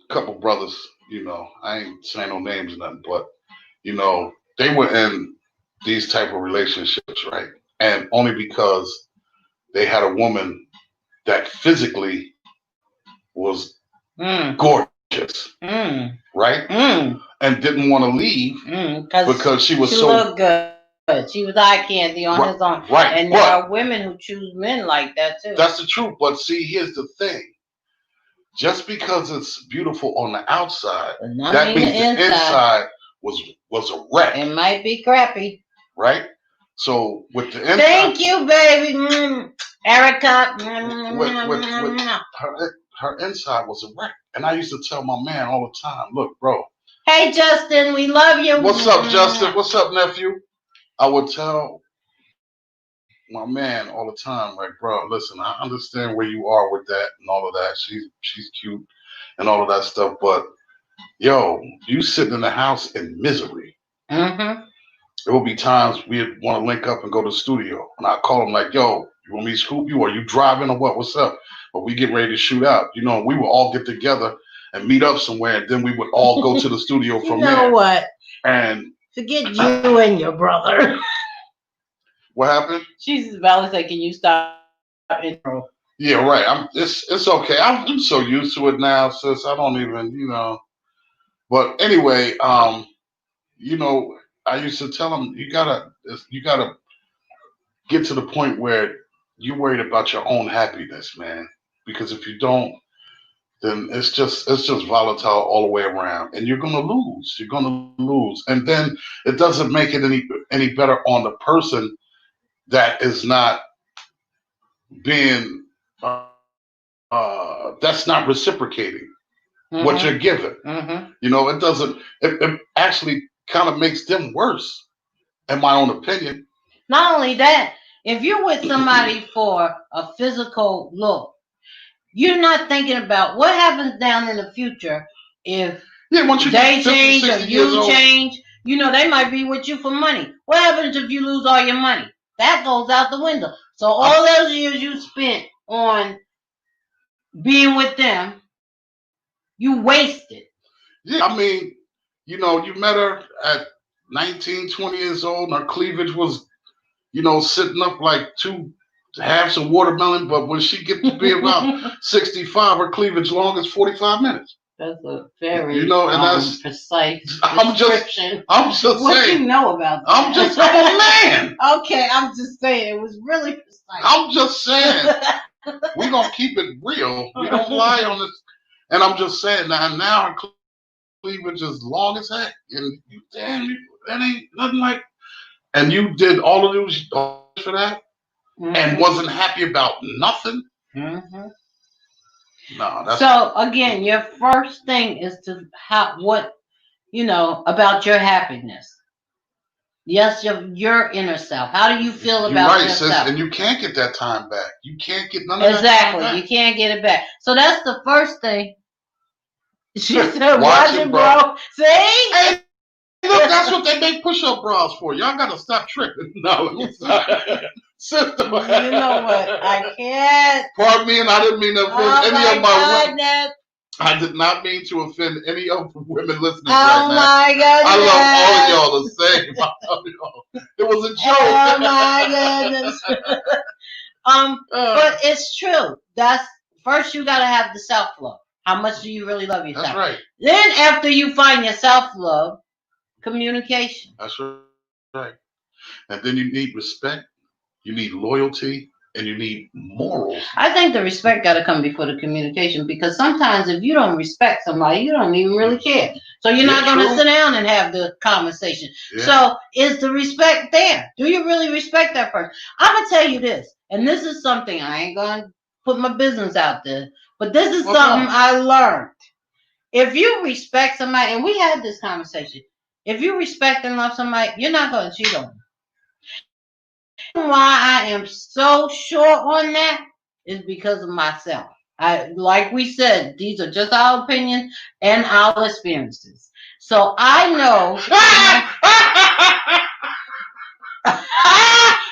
a couple brothers, I ain't saying no names or nothing, but they were in these type of relationships, right? And only because they had a woman that physically was gorgeous, right? And didn't want to leave because she was so looked good. She was eye candy on his own. Right. And there are women who choose men like that too. That's the truth. But see, here's the thing. Just because it's beautiful on the outside, that means the inside was a wreck. It might be crappy. Right? So with the inside, thank you, baby. Erica. With her inside was a wreck. And I used to tell my man all the time, look, bro. Hey, Justin, we love you. What's up, Justin? What's up, nephew? I would tell my man all the time, like, bro, listen, I understand where you are with that and all of that. She's cute and all of that stuff, but yo, you sitting in the house in misery. There will be times we'd want to link up and go to the studio, and I call him like, yo, you want me to scoop you? Are you driving or what? What's up? But we get ready to shoot out. We would all get together and meet up somewhere, and then we would all go to the studio from there. You know what? And forget you and your brother. What happened? She's about to say, can you stop intro? Yeah, right. It's okay. I'm so used to it now, sis. I don't even, But anyway, I used to tell him you gotta get to the point where you're worried about your own happiness, man. Because if you don't, then it's just volatile all the way around, and you're gonna lose. You're gonna lose, and then it doesn't make it any better on the person that is not being that's not reciprocating what you're giving. It doesn't. It actually kind of makes them worse, in my own opinion. Not only that, if you're with somebody for a physical look, you're not thinking about what happens down in the future if once you they change or you change. They might be with you for money. What happens if you lose all your money? That goes out the window. So all those years you spent on being with them, you wasted. Yeah, I mean, you met her at 19, 20 years old, and her cleavage was, sitting up like two halves of watermelon. But when she gets to be about 65, her cleavage long is 45 minutes. That's a very and that's precise description. I'm just what saying. What you know about that? I'm a man. Okay, I'm just saying it was really precise. I'm just saying we're gonna keep it real. We don't lie on this. And I'm just saying now her cleavage is long as heck, and that ain't nothing like. And you did all of those for that, and wasn't happy about nothing. No, that's so again, your first thing is to about your happiness. Yes, your inner self. How do you feel about yourself? Sis, and you can't get that time back. You can't get none of that time back. You can't get it back. So that's the first thing. She said, "Watch it, bro." See? Hey, look, that's what they make push-up bras for. Y'all gotta stop tripping. No, sister. You know what? I can't. Pardon me, and I didn't mean to offend any of my women. I did not mean to offend any of the women listening Oh right now. my goodness. I love all of y'all the same. I love y'all. It was a joke. Oh my goodness. But it's true. That's first you gotta have the self-love. How much do you really love yourself? That's right. Then after you find your self-love, communication. That's right. And then you need respect, you need loyalty, and you need morals. I think the respect got to come before the communication because sometimes if you don't respect somebody, you don't even really care. So you're not going to sit down and have the conversation. Yeah. So is the respect there? Do you really respect that person? I'm going to tell you this, and this is something I ain't going to put my business out there, but this is something I learned. If you respect somebody, and we had this conversation, if you respect and love somebody, you're not going to cheat on them. Why I am so short on that is because of myself. Like we said, these are just our opinions and our experiences. So I know.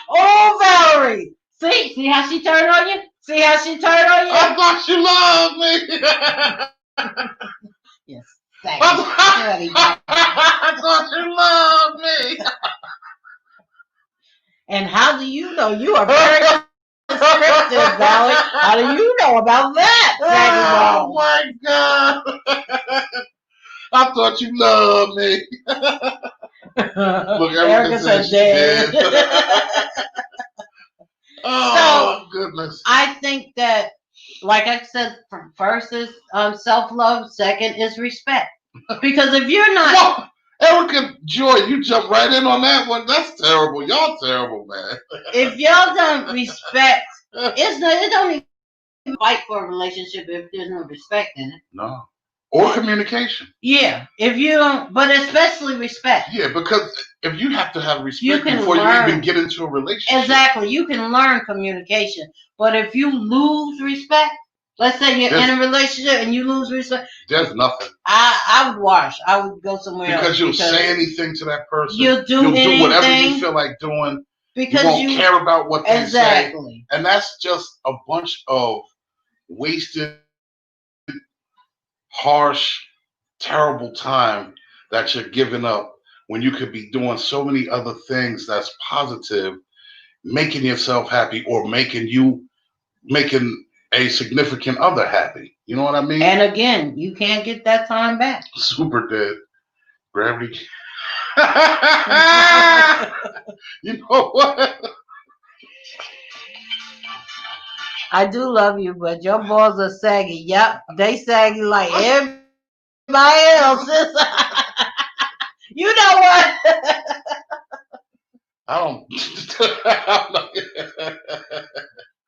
Oh, Valerie! See how she turned on you? See how she turned on you? I thought you loved me. Yes. I thought you loved me. And how do you know? You are very descriptive, Valerie. How do you know about that? Oh my God. I thought you loved me. Look, Erica said she did. Oh, so, goodness. I think that, like I said, first is self-love, second is respect. Because if you're not... Whoa. Erica Joy, you jumped right in on that one. That's terrible. Y'all terrible, man. If y'all don't respect, it don't even fight for a relationship if there's no respect in it. No. Or communication. Yeah. If you don't, but especially respect. Yeah, because if you have to have respect before you even get into a relationship. Exactly. You can learn communication. But if you lose respect, let's say you're in a relationship and you lose respect. There's nothing. I would wash. I would go somewhere else. Because you'll say anything to that person. You'll do whatever you feel like doing. Because you won't care about what they say. And that's just a bunch of wasted, harsh, terrible time that you're giving up when you could be doing so many other things that's positive, making yourself happy or making a significant other happy. You know what I mean? And again, you can't get that time back. Super dead. Gravity. You know what? I do love you, but your balls are saggy. Yep, they saggy like everybody else's. You know what? I don't.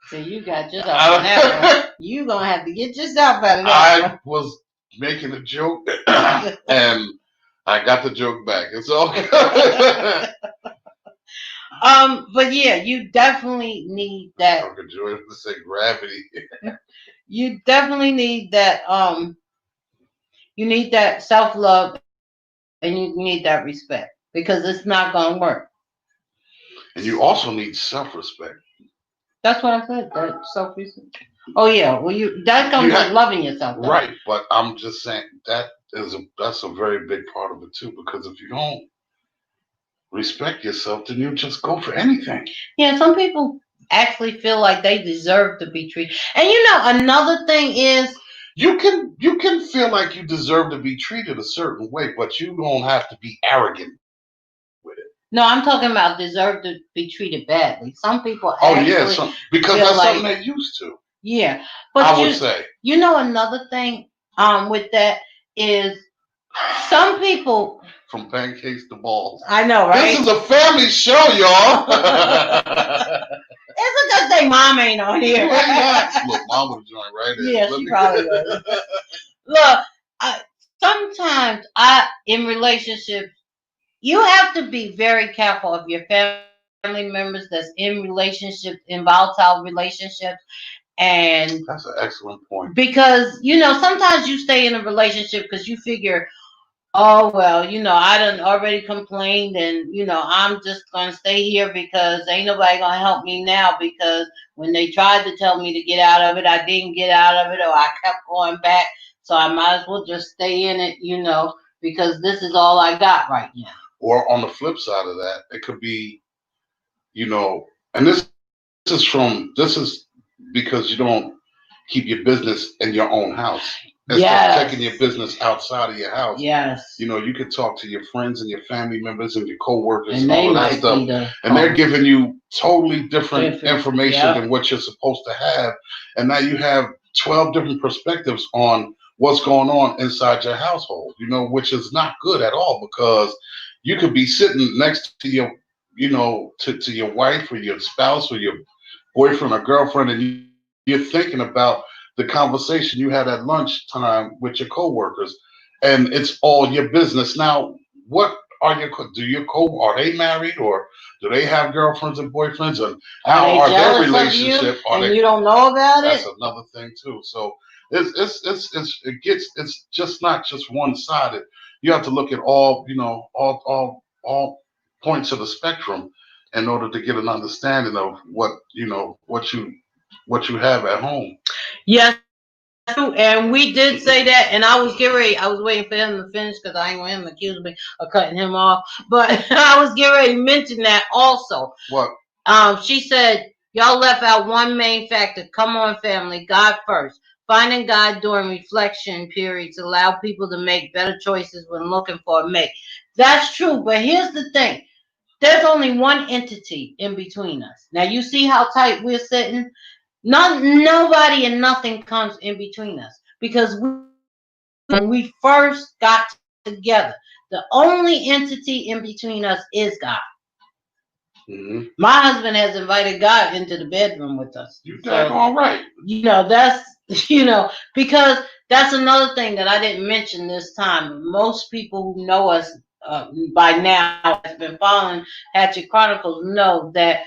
So you got yourself out of that one. You gonna have to get yourself out of that one. I was making a joke, and I got the joke back. It's all good. But yeah, you definitely need that. I enjoy to say gravity. You definitely need that. You need that self-love, and you need that respect because it's not gonna work. And you also need self-respect. That's what I said. That self-respect. Oh yeah, well that comes with loving yourself. Though. Right, but I'm just saying that's a very big part of it too. Because if you don't respect yourself, then you just go for anything. Yeah, some people actually feel like they deserve to be treated. And you know, another thing is you can feel like you deserve to be treated a certain way, but you don't have to be arrogant with it. No, I'm talking about deserve to be treated badly. Some people because that's something they're used to. Yeah. But I would say. You know, another thing with that is some people from pancakes to balls. I know, right? This is a family show, y'all. It's a good thing Mom ain't on here. Look, Mom would join right in. Yeah, she probably would. Look, sometimes in relationships, you have to be very careful of your family members that's in relationships, in volatile relationships. And that's an excellent point. Because, you know, sometimes you stay in a relationship because you figure, oh, well, you know, I done already complained and, you know, I'm just going to stay here because ain't nobody going to help me now because when they tried to tell me to get out of it, I didn't get out of it or I kept going back. so I might as well just stay in it, because this is all I got right now. Or on the flip side of that, it could be, and this is because you don't keep your business in your own house. Instead of taking your Yes. business outside of your house, Yes. you could talk to your friends and your family members and your coworkers And and all they of that might stuff, be the and they're giving you totally different different. information Yep. than what you're supposed to have, and now you have 12 different perspectives on what's going on inside your household. Which is not good at all, because you could be sitting next to your, to your wife or your spouse or your boyfriend or girlfriend, and you're thinking about the conversation you had at lunchtime with your coworkers, and it's all your business. Now, what are they married, or do they have girlfriends and boyfriends, and Are how they are their jealous of you relationship? Are and they? you don't know about That's it? another thing too. So it's just not just one sided. You have to look at all points of the spectrum in order to get an understanding of what you have at home. Yes, that's true. And we did say that, and I was getting ready. I was waiting for him to finish because I ain't want him to accuse me of cutting him off. But I was getting ready to mention that also. What? She said, y'all left out one main factor. Come on, family. God first. Finding God during reflection periods allow people to make better choices when looking for a mate. That's true. But here's the thing. There's only one entity in between us. Now you see how tight we're sitting? Nobody and nothing comes in between us because when we first got together, the only entity in between us is God. Mm-hmm. My husband has invited God into the bedroom with us. You daggone right. That's because that's another thing that I didn't mention this time. Most people who know us by now, has been following Hatchett Chronicles, know that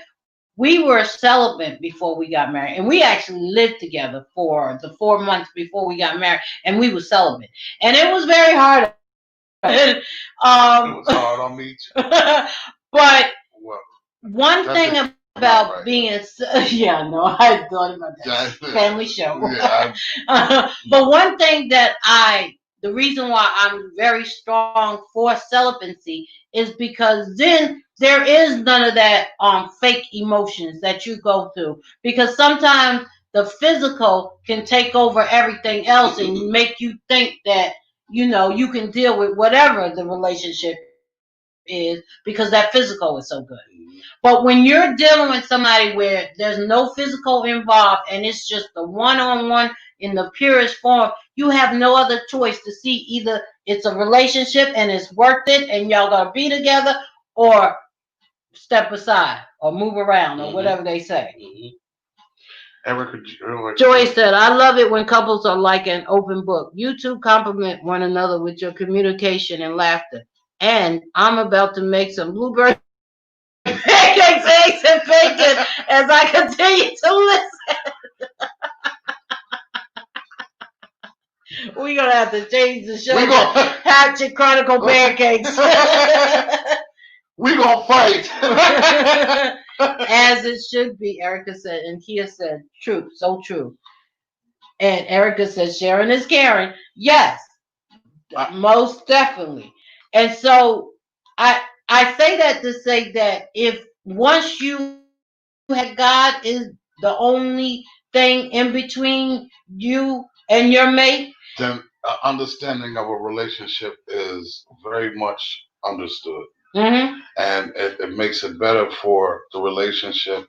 we were celibate before we got married, and we actually lived together for the 4 months before we got married, and we were celibate, and it was very hard on us. It was hard on me too. But Well, one thing about right. being yeah, no, I thought about that family show. Yeah, But one thing the reason why I'm very strong for celibacy is because then there is none of that fake emotions that you go through, because sometimes the physical can take over everything else and make you think that you can deal with whatever the relationship is because that physical is so good. But when you're dealing with somebody where there's no physical involved and it's just the one-on-one in the purest form, you have no other choice to see either it's a relationship and it's worth it and y'all gonna be together, or step aside or move around or whatever they say. Joy said, I love it when couples are like an open book. You two compliment one another with your communication and laughter. And I'm about to make some blueberry pancakes, eggs, and bacon as I continue to listen. We're going to have to change the show to Hatchet Chronicle Pancakes. We're going to fight. As it should be, Erica said. And Kia said, true, so true. And Erica said, Sharon is Karen. Yes, most definitely. And so I say that to say that if once you have God is the only thing in between you and your mate, then understanding of a relationship is very much understood. And it makes it better for the relationship.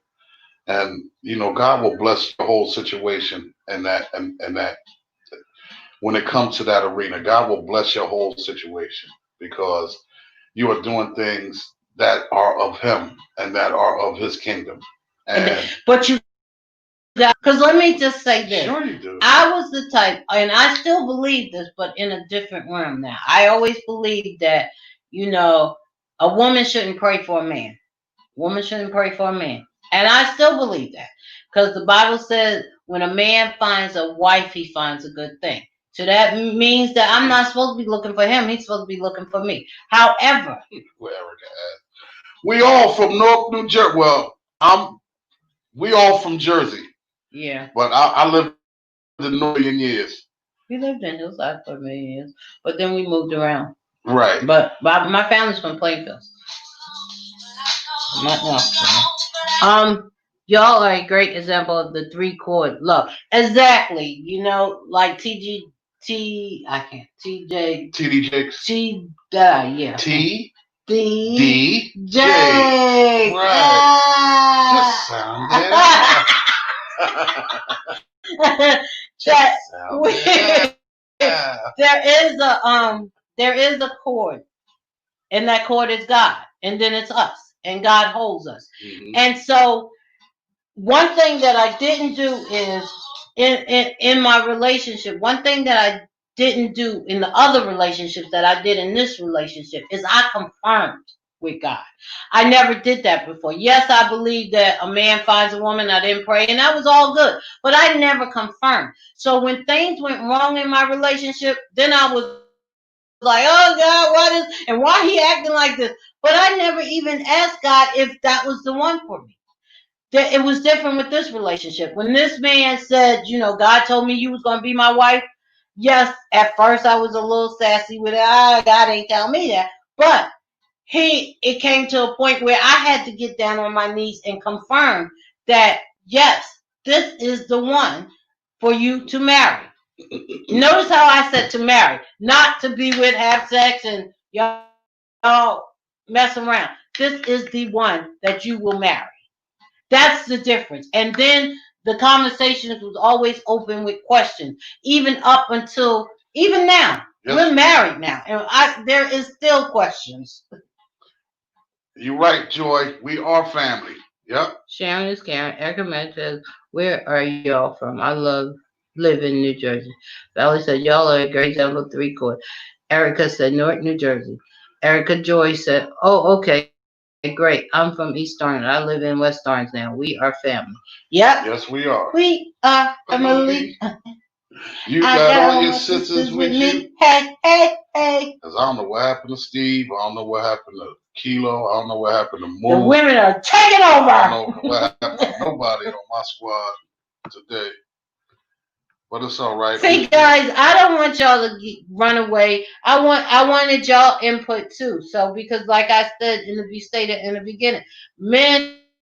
And God will bless the whole situation, and that when it comes to that arena, God will bless your whole situation, because you are doing things that are of Him and that are of His kingdom. But you got, because let me just say this. Sure you do. I was the type, and I still believe this, but in a different realm now. I always believed that, a woman shouldn't pray for a man. Woman shouldn't pray for a man. And I still believe that. Because the Bible says when a man finds a wife, he finds a good thing. So that means that I'm not supposed to be looking for him. He's supposed to be looking for me. However, we all from North New Jersey. Well, we all from Jersey. Yeah. But I lived in North years. We lived in Hillside for a million years, but then we moved around. Right. But my family's from Plainfield, not Knoxville. Y'all are a great example of the three chord love. Exactly. You know, like I can't. TJ. TD Jakes. Yeah. T. D. D. J. Right. Just sound That Just sound there is a chord, and that chord is God, and then it's us, and God holds us. Mm-hmm. And so one thing that I didn't do is in my relationship, one thing that I didn't do in the other relationships that I did in this relationship is I confirmed with God. I never did that before. Yes, I believe that a man finds a woman. I didn't pray, and that was all good. But I never confirmed. So when things went wrong in my relationship, then I was like, "Oh God, why he acting like this?" But I never even asked God if that was the one for me. It was different with this relationship. When this man said, God told me you was gonna be my wife. Yes, at first I was a little sassy with it. God ain't tell me that. But it came to a point where I had to get down on my knees and confirm that yes, this is the one for you to marry. Notice how I said to marry, not to be with, have sex, and y'all mess around. This is the one that you will marry. That's the difference. And then the conversations was always open with questions, even up until even now. Yes. We're married now, and there is still questions. You're right, Joy. We are family. Yep. Sharon is Karen. Erica Matt says, "Where are y'all from? I live in New Jersey." Valerie said, "Y'all are a great example of three chord." Erica said, "Newark, New Jersey." Erica Joy said, "Oh, okay, great. I'm from East Orange. I live in West Orange now. We are family." Yep. Yes, we are. We are family. You I got got all all your my sisters sisters with with you. me. Hey, hey, hey. Because I don't know what happened to Steve. I don't know what happened to Kilo. I don't know what happened to The Moo. women are taking over. I don't know what happened to nobody on my squad today. But it's all right. See, guys, I don't want y'all to run away. I wanted y'all input too. So because, like I said we stated in the beginning,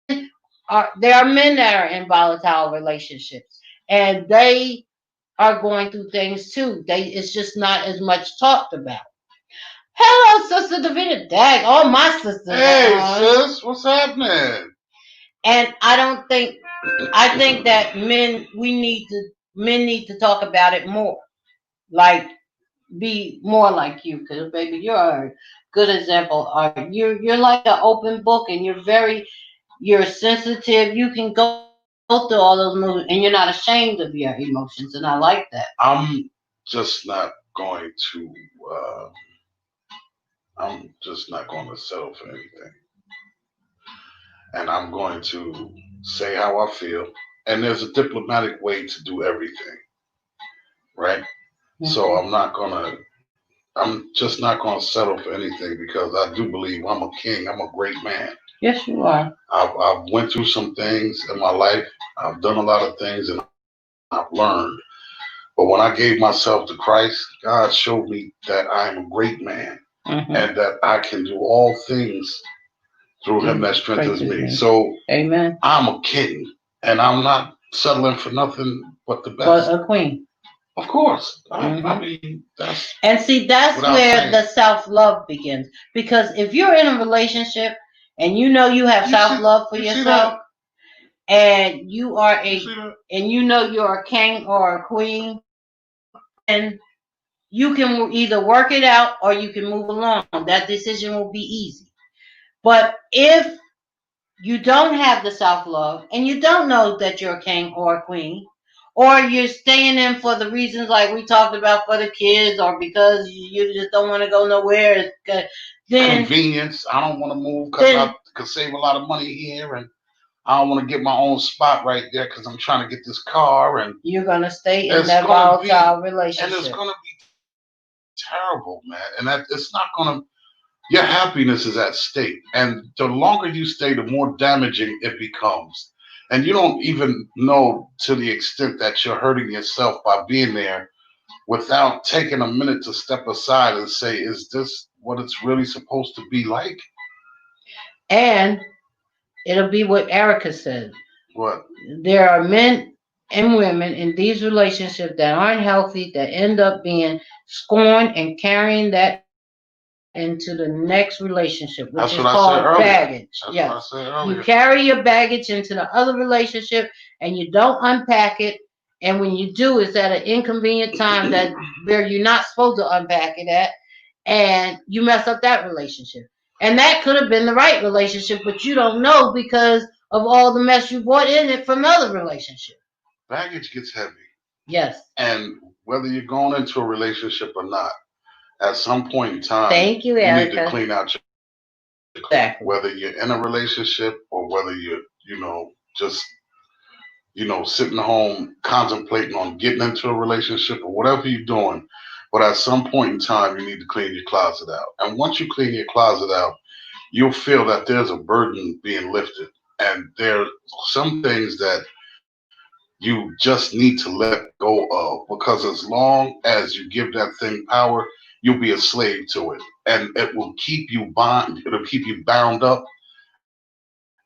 there are men that are in volatile relationships, and they are going through things too. It's just not as much talked about. Hello, Sister Davina. Dag, all my sisters Hey, are on. sis, what's happening? And I think that men need to talk about it more. Like be more like you, because baby, you're a good example. You're like an open book, and you're sensitive. You can go through all those moves, and you're not ashamed of your emotions, and I like that. I'm just not going to. Uh, I'm just not going to settle for anything, and I'm going to say how I feel. And there's a diplomatic way to do everything, right? So I'm just not gonna settle for anything because I do believe I'm a king. I'm a great man. Yes, you are. I've went through some things in my life. I've done a lot of things and I've learned. But when I gave myself to Christ, God showed me that I am a great man and that I can do all things through Him that strengthens me. So Amen. I'm a king and I'm not settling for nothing but the best. But a queen. Of course. I mean, that's And see, that's where saying. the self love begins. Because if you're in a relationship and you know you have self love for yourself, and you know you're a king or a queen, then you can either work it out or you can move along. That decision will be easy. But if you don't have the self love and you don't know that you're a king or a queen, or you're staying in for the reasons like we talked about for the kids, or because you just don't want to go nowhere, then convenience. I don't want to move because I could save a lot of money here, and I don't want to get my own spot right there because I'm trying to get this car, and you're gonna stay in that volatile relationship, and it's gonna be terrible, man. And that it's not gonna. Your happiness is at stake, and the longer you stay, the more damaging it becomes. And you don't even know to the extent that you're hurting yourself by being there without taking a minute to step aside and say, is this what it's really supposed to be like? And it'll be what Erica said. What? There are men and women in these relationships that aren't healthy that end up being scorned and carrying that into the next relationship, which is called That's what I said baggage. earlier. Yes. That's what I said You earlier. carry your baggage into the other relationship and you don't unpack it. And when you do, it's at an inconvenient time that where you're not supposed to unpack it at, and you mess up that relationship. And that could have been the right relationship, but you don't know because of all the mess you brought in it from other relationships. Baggage gets heavy. Yes. And whether you're going into a relationship or not, at some point in time, Thank you, you need to Erica. clean out your closet. Exactly. Whether you're in a relationship or whether you're, just, sitting home contemplating on getting into a relationship or whatever you're doing. But at some point in time, you need to clean your closet out. And once you clean your closet out, you'll feel that there's a burden being lifted. And there are some things that you just need to let go of, because as long as you give that thing power, you'll be a slave to it, and it will keep you bound. It'll keep you bound up,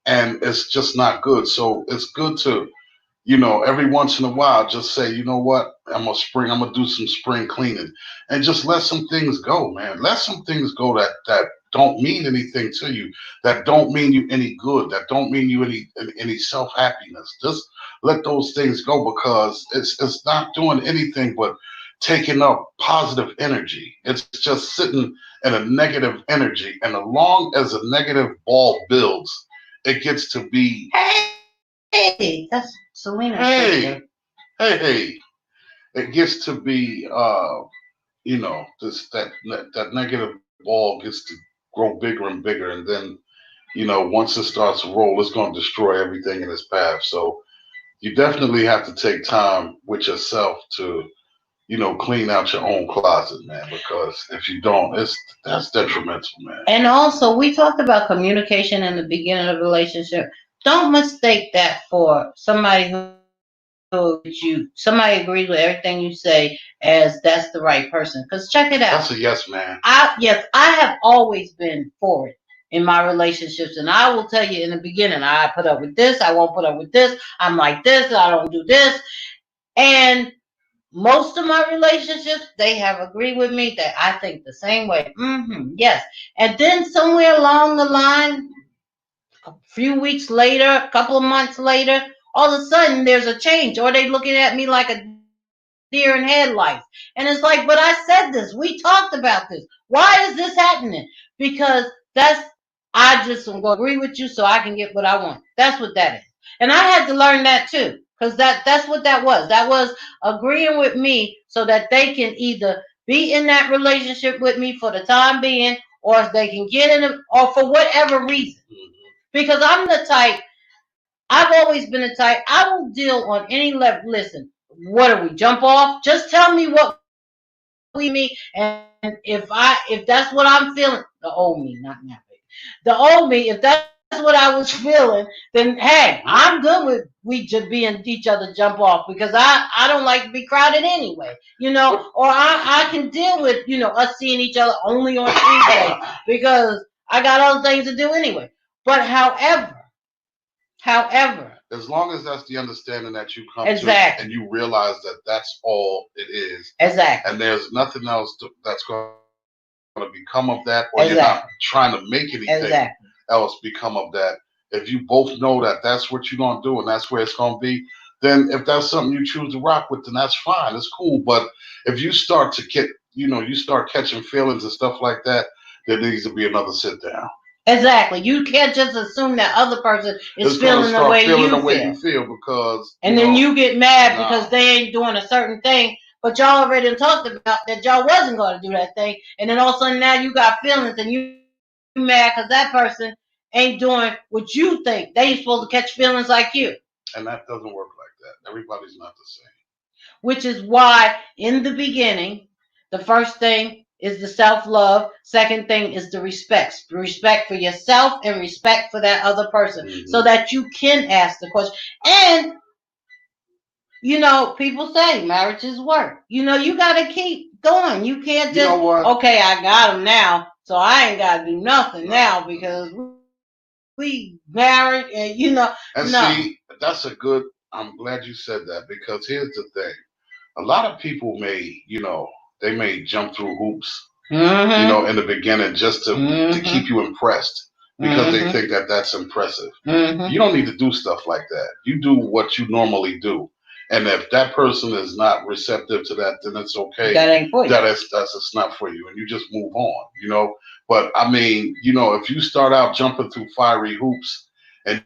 and it's just not good. So it's good to, every once in a while, just say, you know what, I'm gonna do some spring cleaning, and just let some things go, man. Let some things go that don't mean anything to you, that don't mean you any good, that don't mean you any self happiness. Just let those things go, because it's not doing anything but taking up positive energy. It's just sitting in a negative energy, and as long as a negative ball builds, it gets to be, Hey, that's Selena's hey, sister. hey, it gets to be, this that negative ball gets to grow bigger and bigger, and then, once it starts to roll, it's going to destroy everything in its path. So you definitely have to take time with yourself to, clean out your own closet, man, because if you don't, that's detrimental, man. And also, we talked about communication in the beginning of the relationship. Don't mistake that for somebody who somebody agrees with everything you say as that's the right person. Because check it out. That's a yes, man. Yes, I have always been for it in my relationships, and I will tell you in the beginning, I put up with this, I won't put up with this, I'm like this, I don't do this, and most of my relationships, they have agreed with me that I think the same way. Yes. And then somewhere along the line, a few weeks later, a couple of months later, all of a sudden there's a change, or they looking at me like a deer in headlights. And it's like, but I said this. We talked about this. Why is this happening? Because I just am going to agree with you so I can get what I want. That's what that is. And I had to learn that too. Because that's what that was. That was agreeing with me so that they can either be in that relationship with me for the time being, or if they can get in it, or for whatever reason. Because I'm the type, I've always been the type, I will deal on any level. Listen, what do we jump off? Just tell me what we need to do, and if that's what I'm feeling, the old me, not now, the old me, if that's what I was feeling, then hey, I'm good with we just being each other jump off, because I don't like to be crowded anyway, or I can deal with us seeing each other only on Tuesday because I got other things to do anyway. But however, As long as that's the understanding that you come to, exactly, and you realize that that's all it is, exactly, and there's nothing else that's going to become of that, or you're not trying to exactly, make anything else exactly. become of that. If you both know that that's what you're going to do and that's where it's going to be, then if that's something you choose to rock with, then that's fine. It's cool. But if you start to get, you start catching feelings and stuff like that, there needs to be another sit down. Exactly. You can't just assume that other person is It's going to feeling the start way feeling the you way you feel. feel, because, And then you get mad nah. because they ain't doing a certain thing, but y'all already talked about that y'all wasn't going to do that thing. And then all of a sudden now you got feelings and you mad because that person ain't doing what you think. They supposed to catch feelings like you. And that doesn't work like that. Everybody's not the same. Which is why in the beginning, the first thing is the self-love. Second thing is the respect for yourself and respect for that other person, so that you can ask the question. And People say marriage is work. You got to keep going. You can't You just, know what? okay, I got him now, so I ain't got to do nothing No. now because we married and. And No. see, that's a good. I'm glad you said that because here's the thing: a lot of people they may jump through hoops, Mm-hmm. in the beginning just to Mm-hmm. keep you impressed because they Mm-hmm. think that that's impressive. Mm-hmm. You don't need to do stuff like that. You do what you normally do, and if that person is not receptive to that, then it's okay. That ain't for you. That's it's not for you, and you just move on. But I mean, if you start out jumping through fiery hoops, and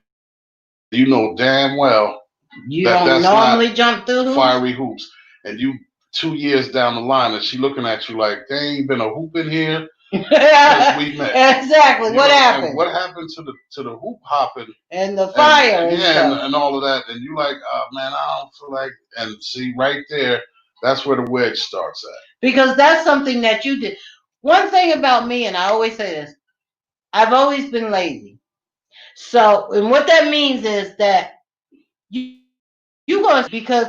you know damn well You that don't that's not normally jump through hoops. fiery hoops, and you 2 years down the line, and she looking at you like there ain't been a hoop in here since we met. Exactly. What And happened? what happened to the hoop hopping And the and fire and yeah, stuff. and all of that, and you like, oh man, I don't feel like, and see right there, that's where the wedge starts at. Because that's something that you did. One thing about me, and I always say this, I've always been lazy. So, and what that means is that you gonna because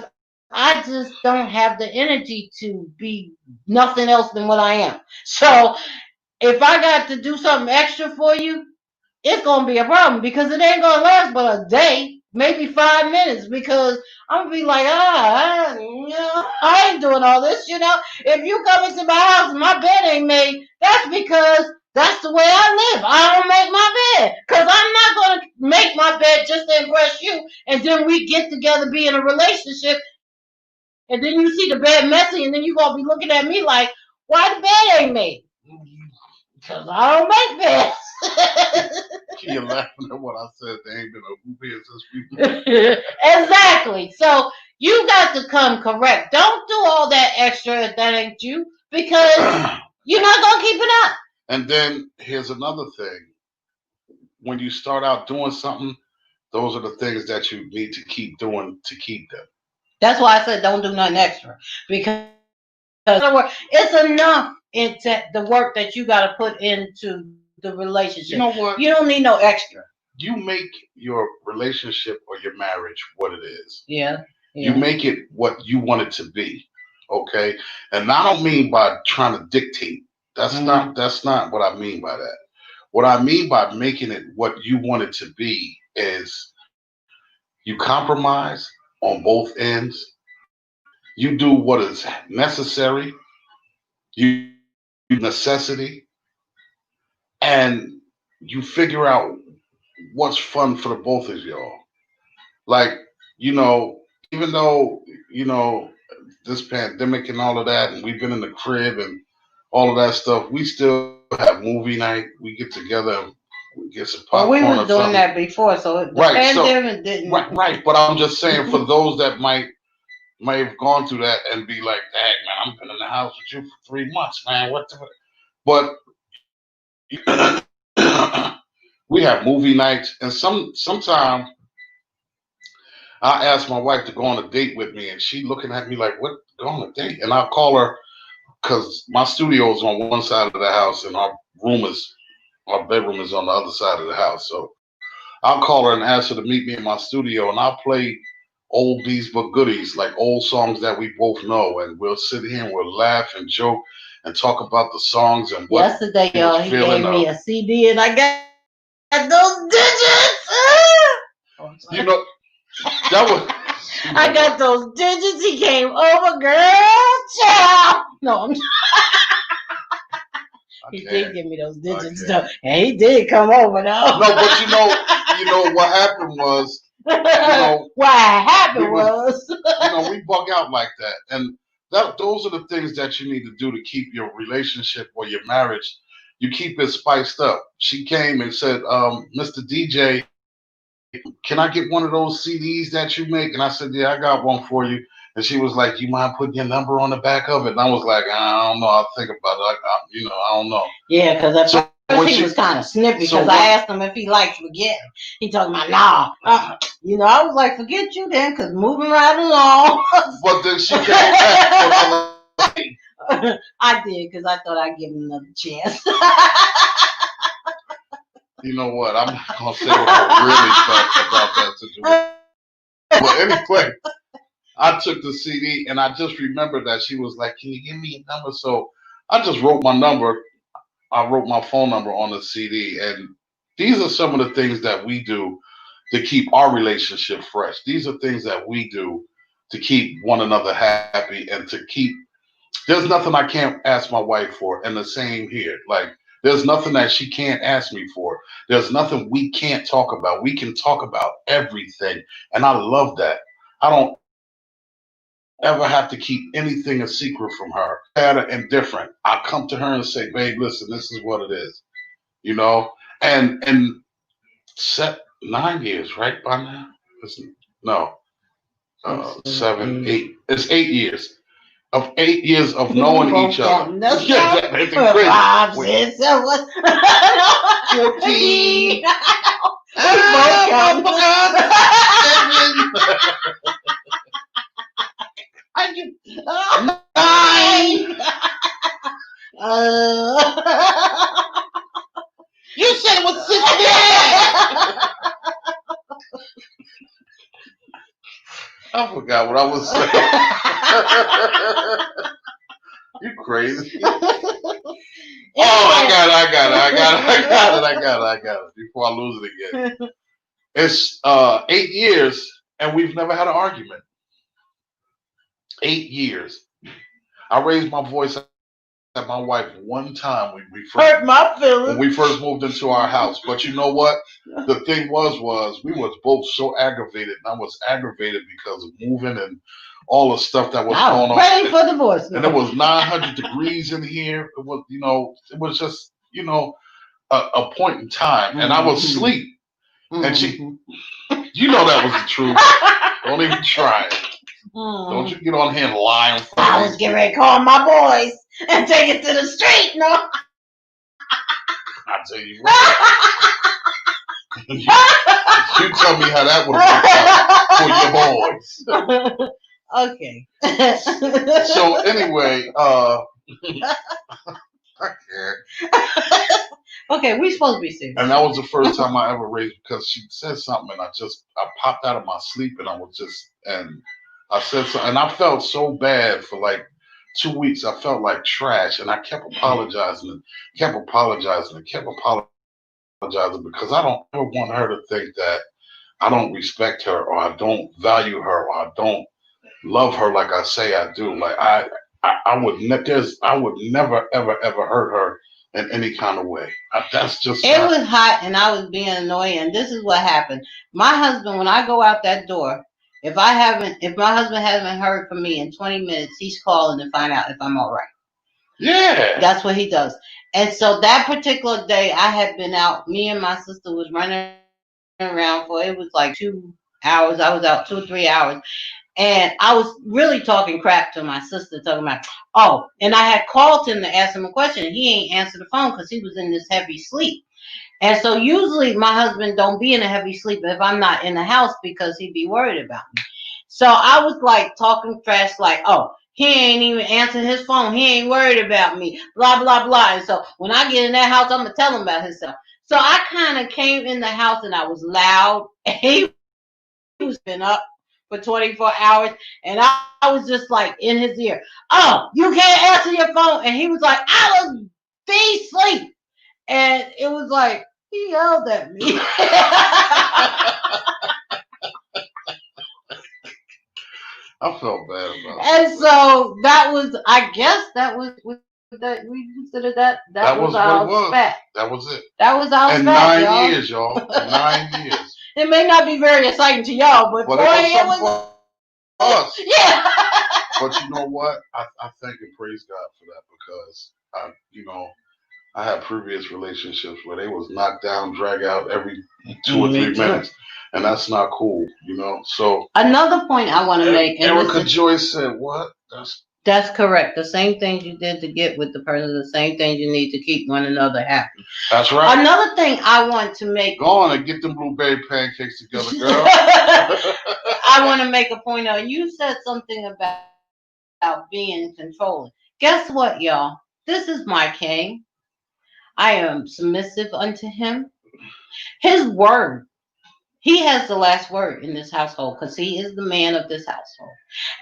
I just don't have the energy to be nothing else than what I am. So, if I got to do something extra for you, it's gonna be a problem because it ain't gonna last but a day, maybe 5 minutes. Because I'm gonna be like, I ain't doing all this. If you come into my house and my bed ain't made, that's because that's the way I live. I don't make my bed because I'm not gonna make my bed just to impress you. And then we get together, be in a relationship, and then you see the bed messy, and then you gonna be looking at me like, why the bed ain't made? Because I don't make beds. You're laughing at what I said. There ain't been a hoop here since we met. Exactly. So you got to come correct. Don't do all that extra if that ain't you, because you're not gonna keep it up. And then here's another thing: when you start out doing something, those are the things that you need to keep doing to keep them. That's why I said don't do nothing extra, because it's enough into the work that you got to put into the relationship. You know You what? don't need no extra. You make your relationship or your marriage what it is. Yeah. You Yeah. make it what you want it to be. Okay? And I don't mean by trying to dictate. That's not what I mean by that. What I mean by making it what you want it to be is you compromise on both ends. You do what is necessary. You necessity, and you figure out what's fun for the both of y'all. Like, even though, you know, this pandemic and all of that, and we've been in the crib and all of that stuff, we still have movie night. We get together and we get some Well, we popcorn or was doing something. that before, so the Right. So, pandemic didn't. right. But I'm just saying for those that might have gone through that and be like, "Dang man, I'm been in the house with you for 3 months, man. What the?" But we have movie nights, and sometimes I ask my wife to go on a date with me, and she looking at me like, "What? Go on a date?" And I'll call her because my studio is on one side of the house, and our bedroom is on the other side of the house. So I'll call her and ask her to meet me in my studio, and I'll play oldies but goodies, like old songs that we both know, and we'll sit here and we'll laugh and joke and talk about the songs and what Yesterday, we was y'all, he feeling gave me of. a CD, and I got those digits. You know, that was. I got those digits. He came over, girl, child. No, he did give me those digits though, and he did come over though. No, but what happened was, what happened was, we bug out like that, and those are the things that you need to do to keep your relationship or your marriage. You keep it spiced up. She came and said, "Mr. DJ, can I get one of those CDs that you make?" And I said, "Yeah, I got one for you." And she was like, "You mind putting your number on the back of it?" And I was like, "I don't know. I'll think about it. I don't know." Yeah, because at first he was kind of snippy because I asked him if he liked spaghetti. He told me, "Nah." I was like, "Forget you then," because moving right along. But then she came back for another. I did because I thought I'd give him another chance. You know what? I'm not gonna say what I really thought about that situation. But anyway, I took the CD and I just remembered that she was like, "Can you give me a number?" So I just wrote my number. I wrote my phone number on the CD, and these are some of the things that we do to keep our relationship fresh. These are things that we do to keep one another happy and to keep. There's nothing I can't ask my wife for, and the same here. Like, there's nothing that she can't ask me for. There's nothing we can't talk about. We can talk about everything, and I love that. I don't ever have to keep anything a secret from her. Bad or indifferent, I come to her and say, "Babe, listen, this is what it is." You know, and 9 years, right by now? No, Six, seven, 7, 8. eight. It's 8 years of 8 years of We knowing each both other. counting. That's Yeah, not that's crazy. five, Wait, 6, 7. 14. We both I counting. forgot. 7. I can, 9. uh, You said it was 16. I forgot what I was saying. You crazy. Oh, I got it. Before I lose it again. It's 8 years and we've never had an argument. 8 years. I raised my voice at my wife one time hurt my when we feelings. first moved into our house. But you know what? The thing was we was both so aggravated, and I was aggravated because of moving and all the stuff that was I going was on. ready for divorce. And it was 900 degrees in here. It was, it was just, a point in time. And I was asleep. And you know that was the truth. Don't even try it. Don't you get on here and lie in front I of was these getting people. ready to call my boys and take it to the street. No. I tell you what. You tell me how that would have worked out for your boys. Okay. So anyway, I can't. Okay, we supposed to be serious. And that was the first time I ever raised because she said something and I popped out of my sleep and I said something and I felt so bad for like 2 weeks. I felt like trash and I kept apologizing and kept apologizing and kept apologizing because I don't ever want her to think that I don't respect her or I don't value her or I don't love her like I say I do. Like I would never ever hurt her in any kind of way. That's just It not. was hot and I was being annoying. And this is what happened. My husband, when I go out that door, if my husband hasn't heard from me in 20 minutes, he's calling to find out if I'm all right. Yeah. That's what he does. And so that particular day, I had been out. Me and my sister was running around for it was like 2 hours. I was out 2 or 3 hours. And I was really talking crap to my sister, talking about, oh, and I had called him to ask him a question. He ain't answered the phone because he was in this heavy sleep. And so usually my husband don't be in a heavy sleep if I'm not in the house because he'd be worried about me. So I was like talking trash, like, oh, he ain't even answering his phone. He ain't worried about me, blah, blah, blah. And so when I get in that house, I'm going to tell him about himself. So I kind of came in the house and I was loud. And he was been up for 24 hours. And I was just like in his ear, oh, you can't answer your phone. And he was like, I was be asleep. And it was like, he yelled at me. I felt bad about And that. so that was, I guess that was that we consider that That was was what it our was. spat. That was it. That was our And spat, 9 years, y'all. y'all. 9 years. It may not be very exciting to y'all, but But boy, it was it something was, for us. yeah. But you know what? I thank and praise God for that because I had previous relationships where they was knocked down, drag out every 2 or 3 minutes, and that's not cool. So Another point I want to make, and Erica Joyce said, "What? that's correct. The same things you did to get with the person, the same things you need to keep one another happy. That's right. Another thing I want to make. Go on and get them blueberry pancakes together, girl." I want to make a point of. You said something about being controlling. Guess what, y'all? This is my king. I am submissive unto him. His word. he has the last word in this household because he is the man of this household.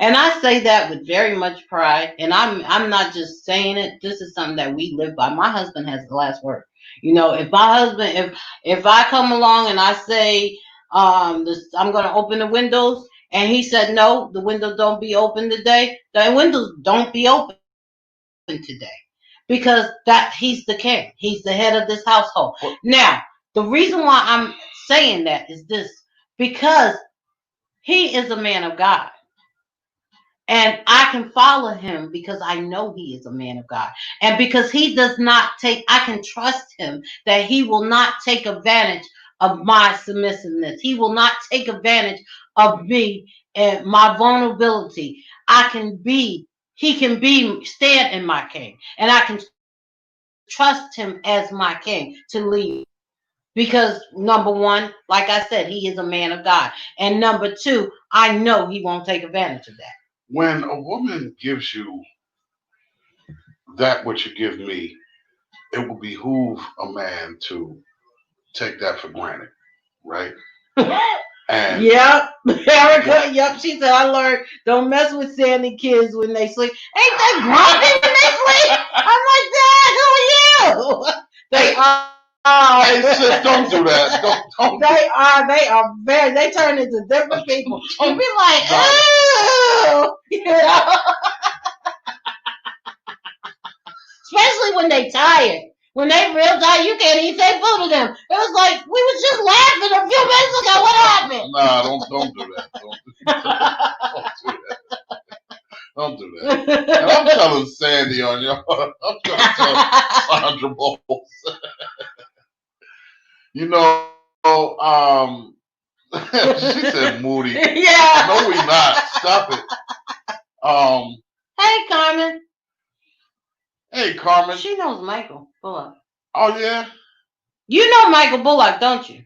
And I say that with very much pride. And I'm not just saying it. This is something that we live by. My husband has the last word. If my husband, if I come along and I say, I'm going to open the windows, and he said no, the windows don't be open today. The windows don't be open today because that he's the king. He's the head of this household. Now, the reason why I'm saying that is this, because he is a man of God. And I can follow him because I know he is a man of God. And because he does not take, I can trust him that he will not take advantage of my submissiveness. He will not take advantage of me and my vulnerability. He can stand in my king. And I can trust him as my king to lead. Because number one, like I said, he is a man of God. And number two, I know he won't take advantage of that. When a woman gives you that which you give me, it will behoove a man to take that for granted, right? And Yep, Erica. Yep, she said I learned don't mess with Sandy kids when they sleep. Ain't they grumpy when they sleep? I'm like, Dad, who are you? They are. hey, sis, don't do that. Don't. They are. They are very. They turn into different people. You be like, oh, especially when they tired. When they real tired, you can't even say food to them. It was like we was just laughing a few minutes ago. What happened? Nah, don't do that. Don't do that. And I'm telling Sandy on y'all. I'm trying to tell Sandra Bowles. She said moody. Yeah. No, we not. Stop it. Hey, Carmen. Hey, Carmen. She knows Michael Bullock. Oh yeah. You know Michael Bullock, don't you?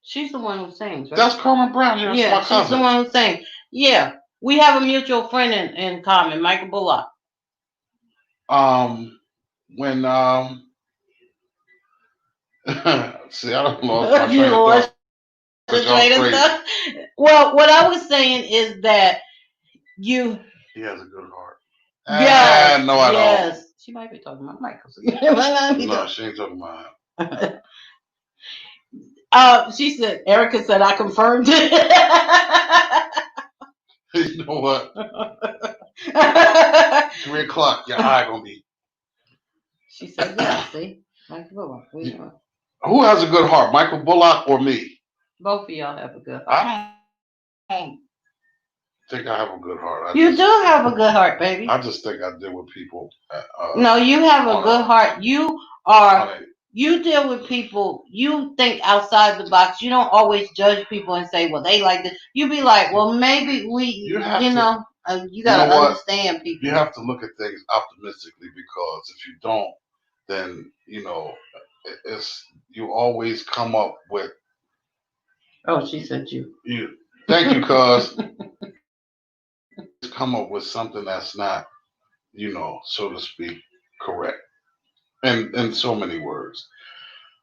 She's the one who sings, right? That's Carmen Brown. Yeah, my cousin. She's the one who sings. Yeah, we have a mutual friend in common, Michael Bullock. When see, I don't lost my train of thought. Well, what I was saying is that you. He has a good heart. Yes. No, I don't. She might be talking about Michael. No, she ain't talking about him. She said, Erica said, I confirmed it. You know what? 3 o'clock, your eye gonna be. She said, yeah, see? Michael Bullock. Who has a good heart, Michael Bullock or me? Both of y'all have a good heart. I don't think I have a good heart. You do have a good heart, baby. I just think I deal with people. No, you have a good heart. You deal with people. You think outside the box. You don't always judge people and say, well, they like this. You be like, well, maybe you got to understand people. You have to look at things optimistically, because if you don't, then, you always come up with. Oh, she said you. Thank you, cuz. Come up with something that's not, so to speak, correct. And in so many words.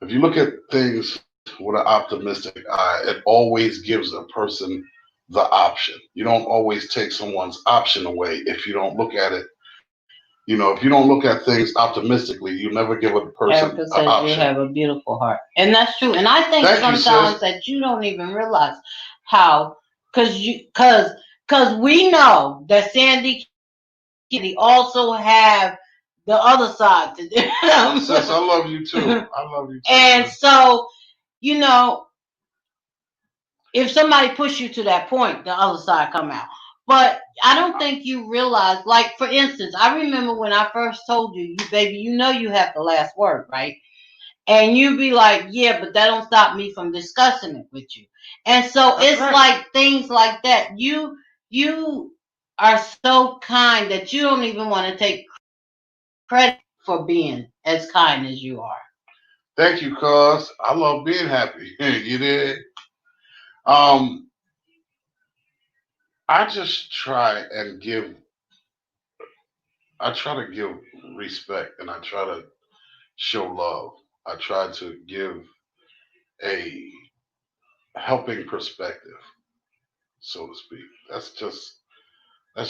If you look at things with an optimistic eye, it always gives a person the option. You don't always take someone's option away if you don't look at it. If you don't look at things optimistically, you never give a person Erica an says option. you have a beautiful heart. And that's true. And I think sometimes that you don't even realize how, because we know that Sandy also have the other side to them. Sis, I love you too. I love you too. And so, if somebody push you to that point, the other side come out. But I don't think you realize, like, for instance, I remember when I first told you, baby, you have the last word, right? And you be like, yeah, but that don't stop me from discussing it with you. And so it's like things like that. You are so kind that you don't even want to take credit for being as kind as you are. Thank you, cuz. I love being happy. You did. I just try to give respect, and I try to show love. I try to give a helping perspective, so to speak. That's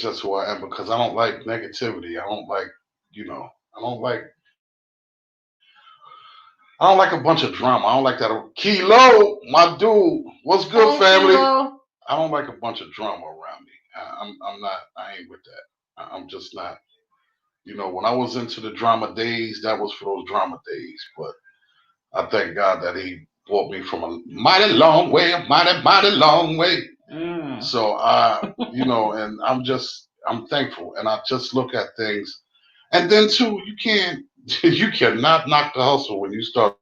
just who I am because I don't like negativity. I don't like, you know, I don't like I don't like a bunch of drama. I don't like that. Kilo, my dude, what's good, Hey, family? Kilo. I don't like a bunch of drama around me. I'm not. I ain't with that. I'm just not. You know, when I was into the drama days, that was for those drama days. But I thank God that He brought me from a mighty long way, a mighty long way. Mm. So you know, and I'm thankful, and I just look at things, and then too, you can't, you cannot knock the hustle when you start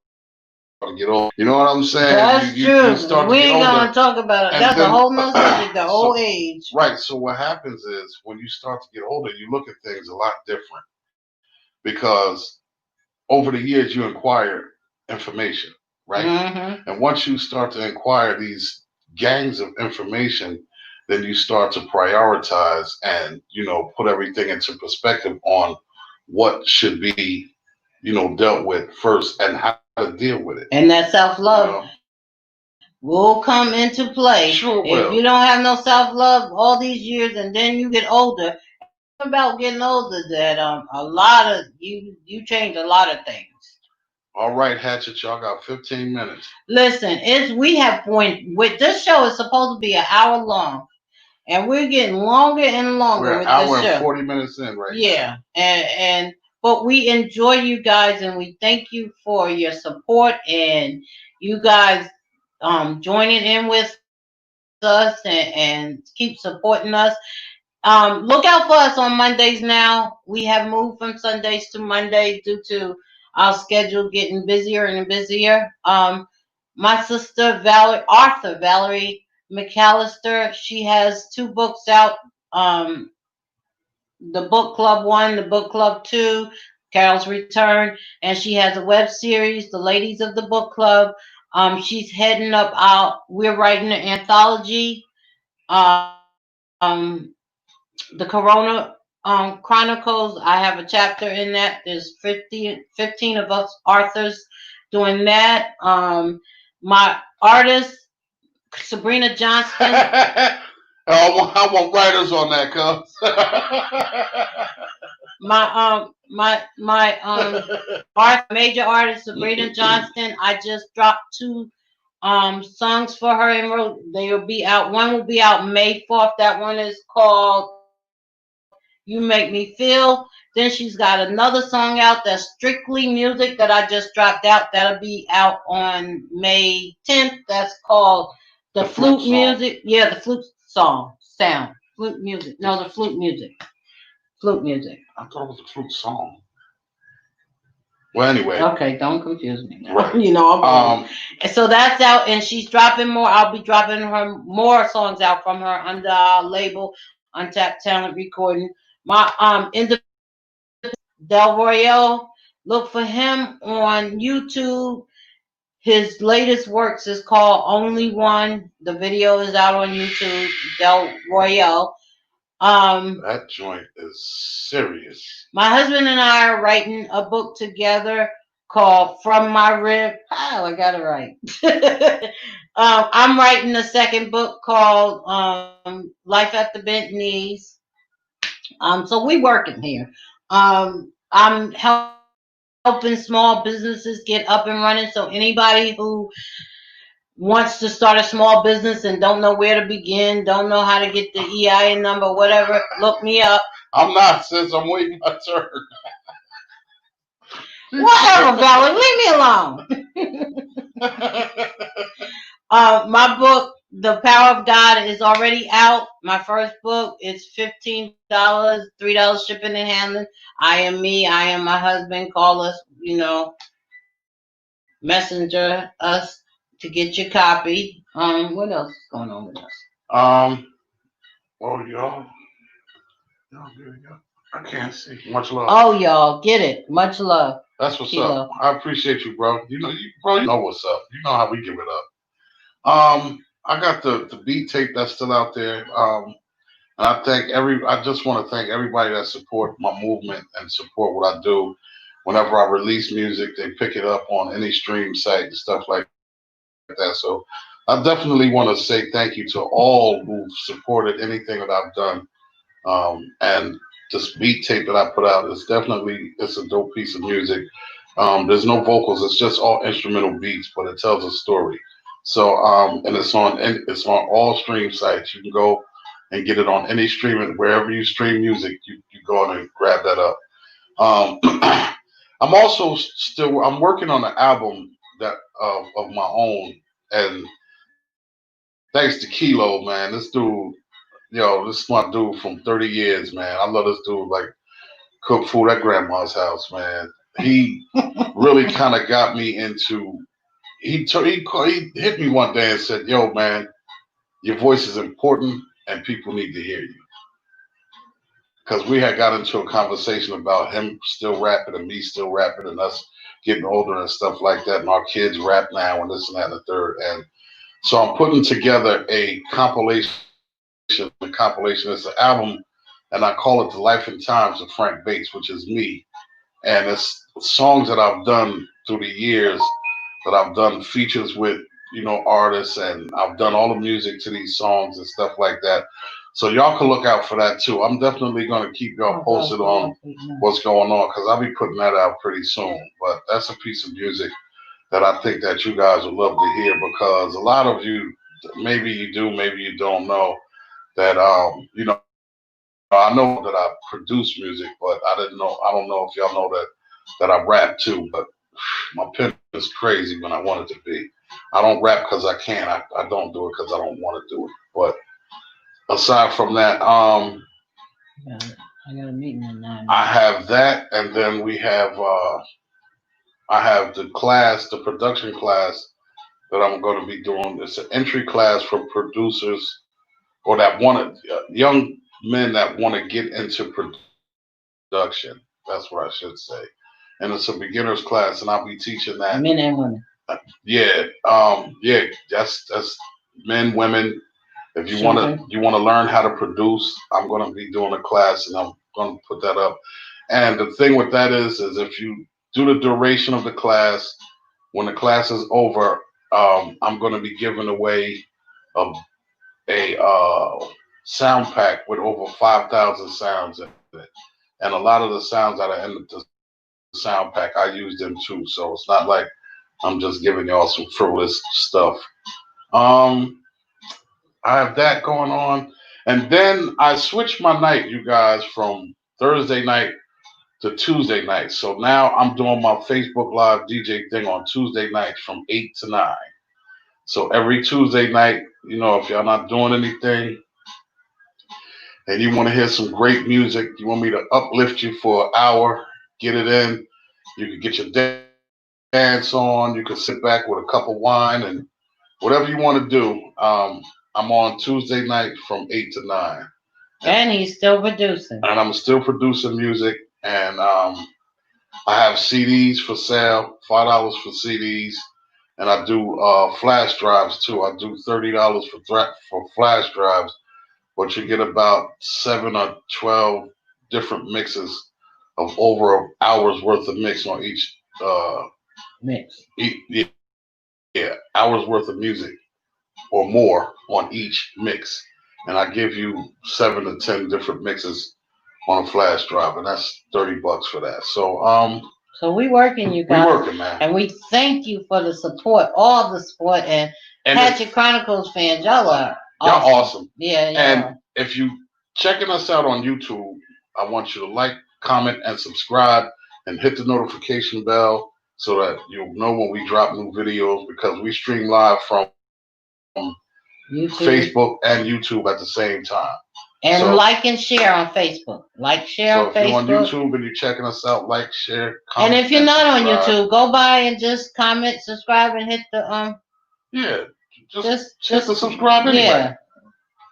to get older. You know what I'm saying? You That's start to get true. older, We ain't gonna talk about it. and That's a then whole nother subject, the so old age. right. So what happens is when you start to get older, you look at things a lot different because over the years you acquire information, right? Mm-hmm. And once you start to acquire these gangs of information, then you start to prioritize and, you know, put everything into perspective on what should be, you know, dealt with first and how to deal with it. And that self You know, love will come into play. sure it If will. you don't have no self love all these years and then you get older, about getting older that a lot of you change a lot of things. All right, Hatchet, y'all got 15 minutes. Listen, it's we have point with this show is supposed to be an hour long, and we're getting longer and longer We're an with this hour and show. 40 minutes in right now. Yeah, and but we enjoy you guys, and we thank you for your support and you guys joining in with us and keep supporting us. Look out for us on Mondays now. We have moved from Sundays to Mondays due to our schedule getting busier and busier. My sister Valerie McAllister, she has two books out. Um, the Book Club 1, the Book Club 2, Carol's Return, and she has a web series, The Ladies of the Book Club. She's heading up out. We're writing an anthology. Um, the Corona Chronicles. I have a chapter in that. There's 15 of us authors doing that. My artist, Sabrina Johnston. I want writers on that, cuz. My major artist, Sabrina Johnston. I just dropped two songs for her and wrote. They will be out. One will be out May 4th. That one is called You Make Me Feel. Then she's got another song out that's strictly music that I just dropped out. That'll be out on May 10th. That's called the The flute flute song. music. Yeah, the flute song sound. Flute music. No, the flute music. Flute music. I thought it was a flute song. Well, anyway. Okay, don't confuse me now. Right. You know I'm old. So that's out, and she's dropping more. I'll be dropping her more songs out from her under our label, Untapped Talent Recording. My independent Del Royale. Look for him on YouTube. His latest works is called Only One. The video is out on YouTube. Del Royale. That joint is serious. My husband and I are writing a book together called From My Rib. Oh, I got it right. I'm writing a second book called Life at the Bent Knees. So we working here. I'm helping small businesses get up and running. So anybody who wants to start a small business and don't know where to begin, don't know how to get the EIN number, whatever, look me up. I'm not, sis. I'm waiting my turn. Whatever, Valerie, leave me alone. My book, The Power of God, is already out. My first book is $15, $3 shipping and handling. I am me. I am my husband. Call us, messenger us to get your copy. What else is going on with us? Um, well, y'all good, y'all. I can't see. Much love. Oh, y'all, get it. Much love. That's what's Kilo. up. I appreciate you, bro. You know what's up. You know how we give it up. I got the beat tape that's still out there. And I just want to thank everybody that support my movement and support what I do. Whenever I release music, they pick it up on any stream site and stuff like that. So I definitely want to say thank you to all who've supported anything that I've done. And this beat tape that I put out is definitely it's a dope piece of music. There's no vocals; it's just all instrumental beats, but it tells a story. So, and it's on all stream sites. You can go and get it on any streaming wherever you stream music. You go on and grab that up. Um, I'm also still I'm working on an album that of my own, and thanks to Kilo, man, this dude, yo, this is my dude from 30 years, man. I love this dude like cook food at grandma's house, man. He really kind of got me into. He hit me one day and said, "Yo, man, your voice is important, and people need to hear you." Because we had got into a conversation about him still rapping and me still rapping, and us getting older and stuff like that, and our kids rap now and this and that and the third. And so I'm putting together a compilation. The compilation is an album, and I call it "The Life and Times of Frank Bates," which is me. And it's songs that I've done through the years that I've done features with, artists, and I've done all the music to these songs and stuff like that. So y'all can look out for that too. I'm definitely going to keep y'all posted on what's going on because I'll be putting that out pretty soon. But that's a piece of music that I think that you guys would love to hear because a lot of you, maybe you do, maybe you don't know that, I know that I produce music, but I don't know if y'all know that I rap too. But my pen is crazy when I want it to be. I don't rap because I can. I don't do it because I don't want to do it. But aside from that, I got a meeting at 9. I have that, and then I have the class, the production class that I'm going to be doing. It's an entry class for producers or that want to young men that want to get into production. That's what I should say. And it's a beginner's class, and I'll be teaching that. Men and women. Yeah, that's men, women. If Children. you want to learn how to produce, I'm going to be doing a class, and I'm going to put that up. And the thing with that is if you do the duration of the class, when the class is over, I'm going to be giving away a, a sound pack with over 5,000 sounds in it. And a lot of the sounds that are in the sound pack, I use them too. So it's not like I'm just giving y'all some frivolous stuff. Um, I have that going on. And then I switched my night, you guys, from Thursday night to Tuesday night. So now I'm doing my Facebook Live DJ thing on Tuesday nights from 8 to 9. So every Tuesday night, if y'all not doing anything and you want to hear some great music, you want me to uplift you for an hour, get it in, you can get your dance on, you can sit back with a cup of wine and whatever you want to do. I'm on Tuesday night from 8 to 9. And he's still producing. And I'm still producing music. And I have CDs for sale, $5 for CDs. And I do flash drives too. I do $30 for flash drives, but you get about 7 or 12 different mixes of over an hour's worth of mix on each Mix. yeah, hours worth of music or more on each mix. And I give you 7 to 10 different mixes on a flash drive, and that's $30 for that. So we working, you we guys. working, man. And we thank you for the support, all the support, and Hatchett Chronicles fans, y'all are awesome. Y'all awesome. Yeah. And if you checking us out on YouTube, I want you to like, comment, and subscribe, and hit the notification bell so that you'll know when we drop new videos because we stream live from YouTube. Facebook and YouTube at the same time. And like and share on Facebook. Like, share on Facebook. So if you're on YouTube and you're checking us out, like, share, comment. And if you're not on YouTube, go by and just comment, subscribe, and hit the Yeah, just hit the subscribe anyway. Yeah,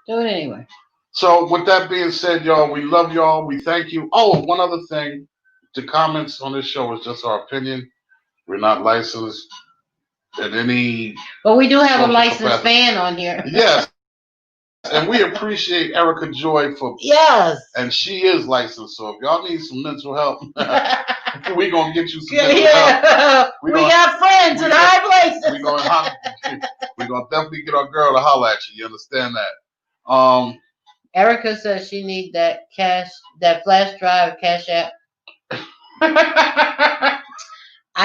do it anyway. So with that being said, y'all, we love y'all. We thank you. Oh, one other thing. The comments on this show is just our opinion. We're not licensed in any. But we do have a licensed fan on here. Yes. And we appreciate Erica Joy for and she is licensed. So if y'all need some mental help, we're gonna get you some mental help. We got friends in high places. We're gonna definitely get our girl to holler at you. You understand that? Erica says she need that flash drive cash app. I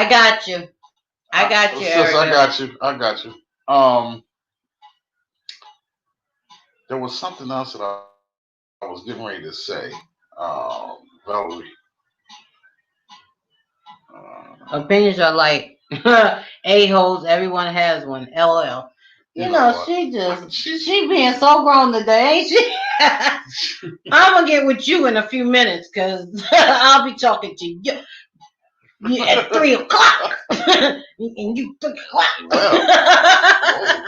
got you. I got you, sis, Erica. I got you. I got you. Um, there was something else that I was getting ready to say. Valerie. Opinions are like a-holes. Everyone has one. LL. You know what? she being so grown today, ain't she? I'm gonna get with you in a few minutes because I'll be talking to you at 3 o'clock, and you 3 o'clock. Well,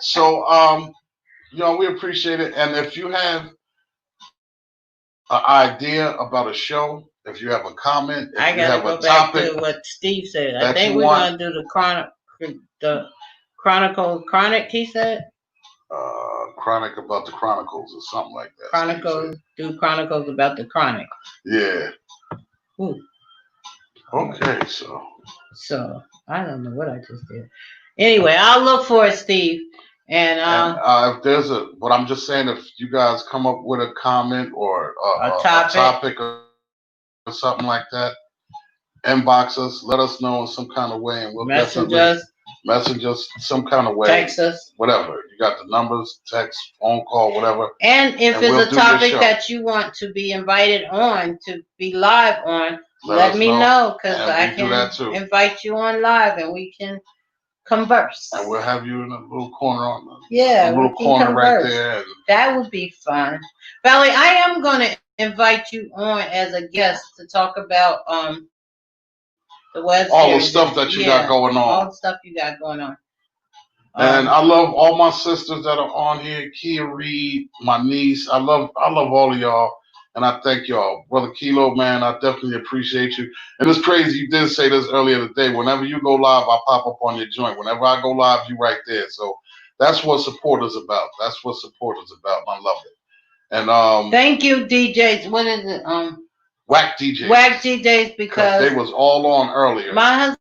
so we appreciate it, and if you have an idea about a show, if you have a comment, if I you have gotta a go back topic to what Steve said. I that think you we're want, gonna do the chronic. He said chronic about the Chronicles or something like that. chronicles about the chronic. Yeah. Ooh. Okay, So I don't know what I just did. Anyway, I'll look for it, Steve. And if there's but I'm just saying, if you guys come up with a comment or a topic or something like that, inbox us, let us know in some kind of way, and we'll message us some kind of way, text us, whatever. You got the numbers, text, phone call, whatever. And if it's a topic that you want to be invited on to be live on, let me know because I can invite you on live and we can converse. And we'll have you in a little corner a little corner right there. That would be fun. Valerie, I am going to invite you on as a guest to talk about the web series. All the stuff that you got going on. All the stuff you got going on. And I love all my sisters that are on here. Kia Reed, my niece. I love all of y'all. And I thank y'all. Brother Kilo, man, I definitely appreciate you. And it's crazy, you did say this earlier today. Whenever you go live, I pop up on your joint. Whenever I go live, you right there. So that's what support is about. That's what support is about. And I love it. And thank you, DJs. What is it? Whack DJs. Whack DJs because they was all on earlier. My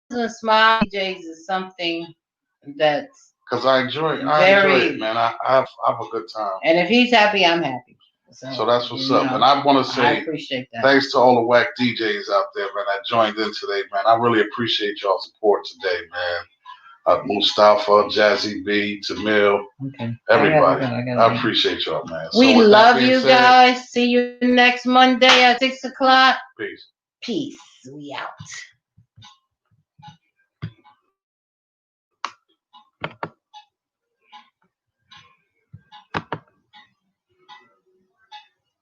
husband Smile DJs is something that's because I enjoy it, man. I have a good time. And if he's happy, I'm happy. So that's what's up. And I want to say I appreciate that. Thanks to all the whack DJs out there, man, that joined in today, man. I really appreciate y'all's support today, man. Mustafa, Jazzy B, Tamil, everybody. I appreciate y'all, man. We love you guys. See you next Monday at 6 o'clock. Peace. Peace. We out.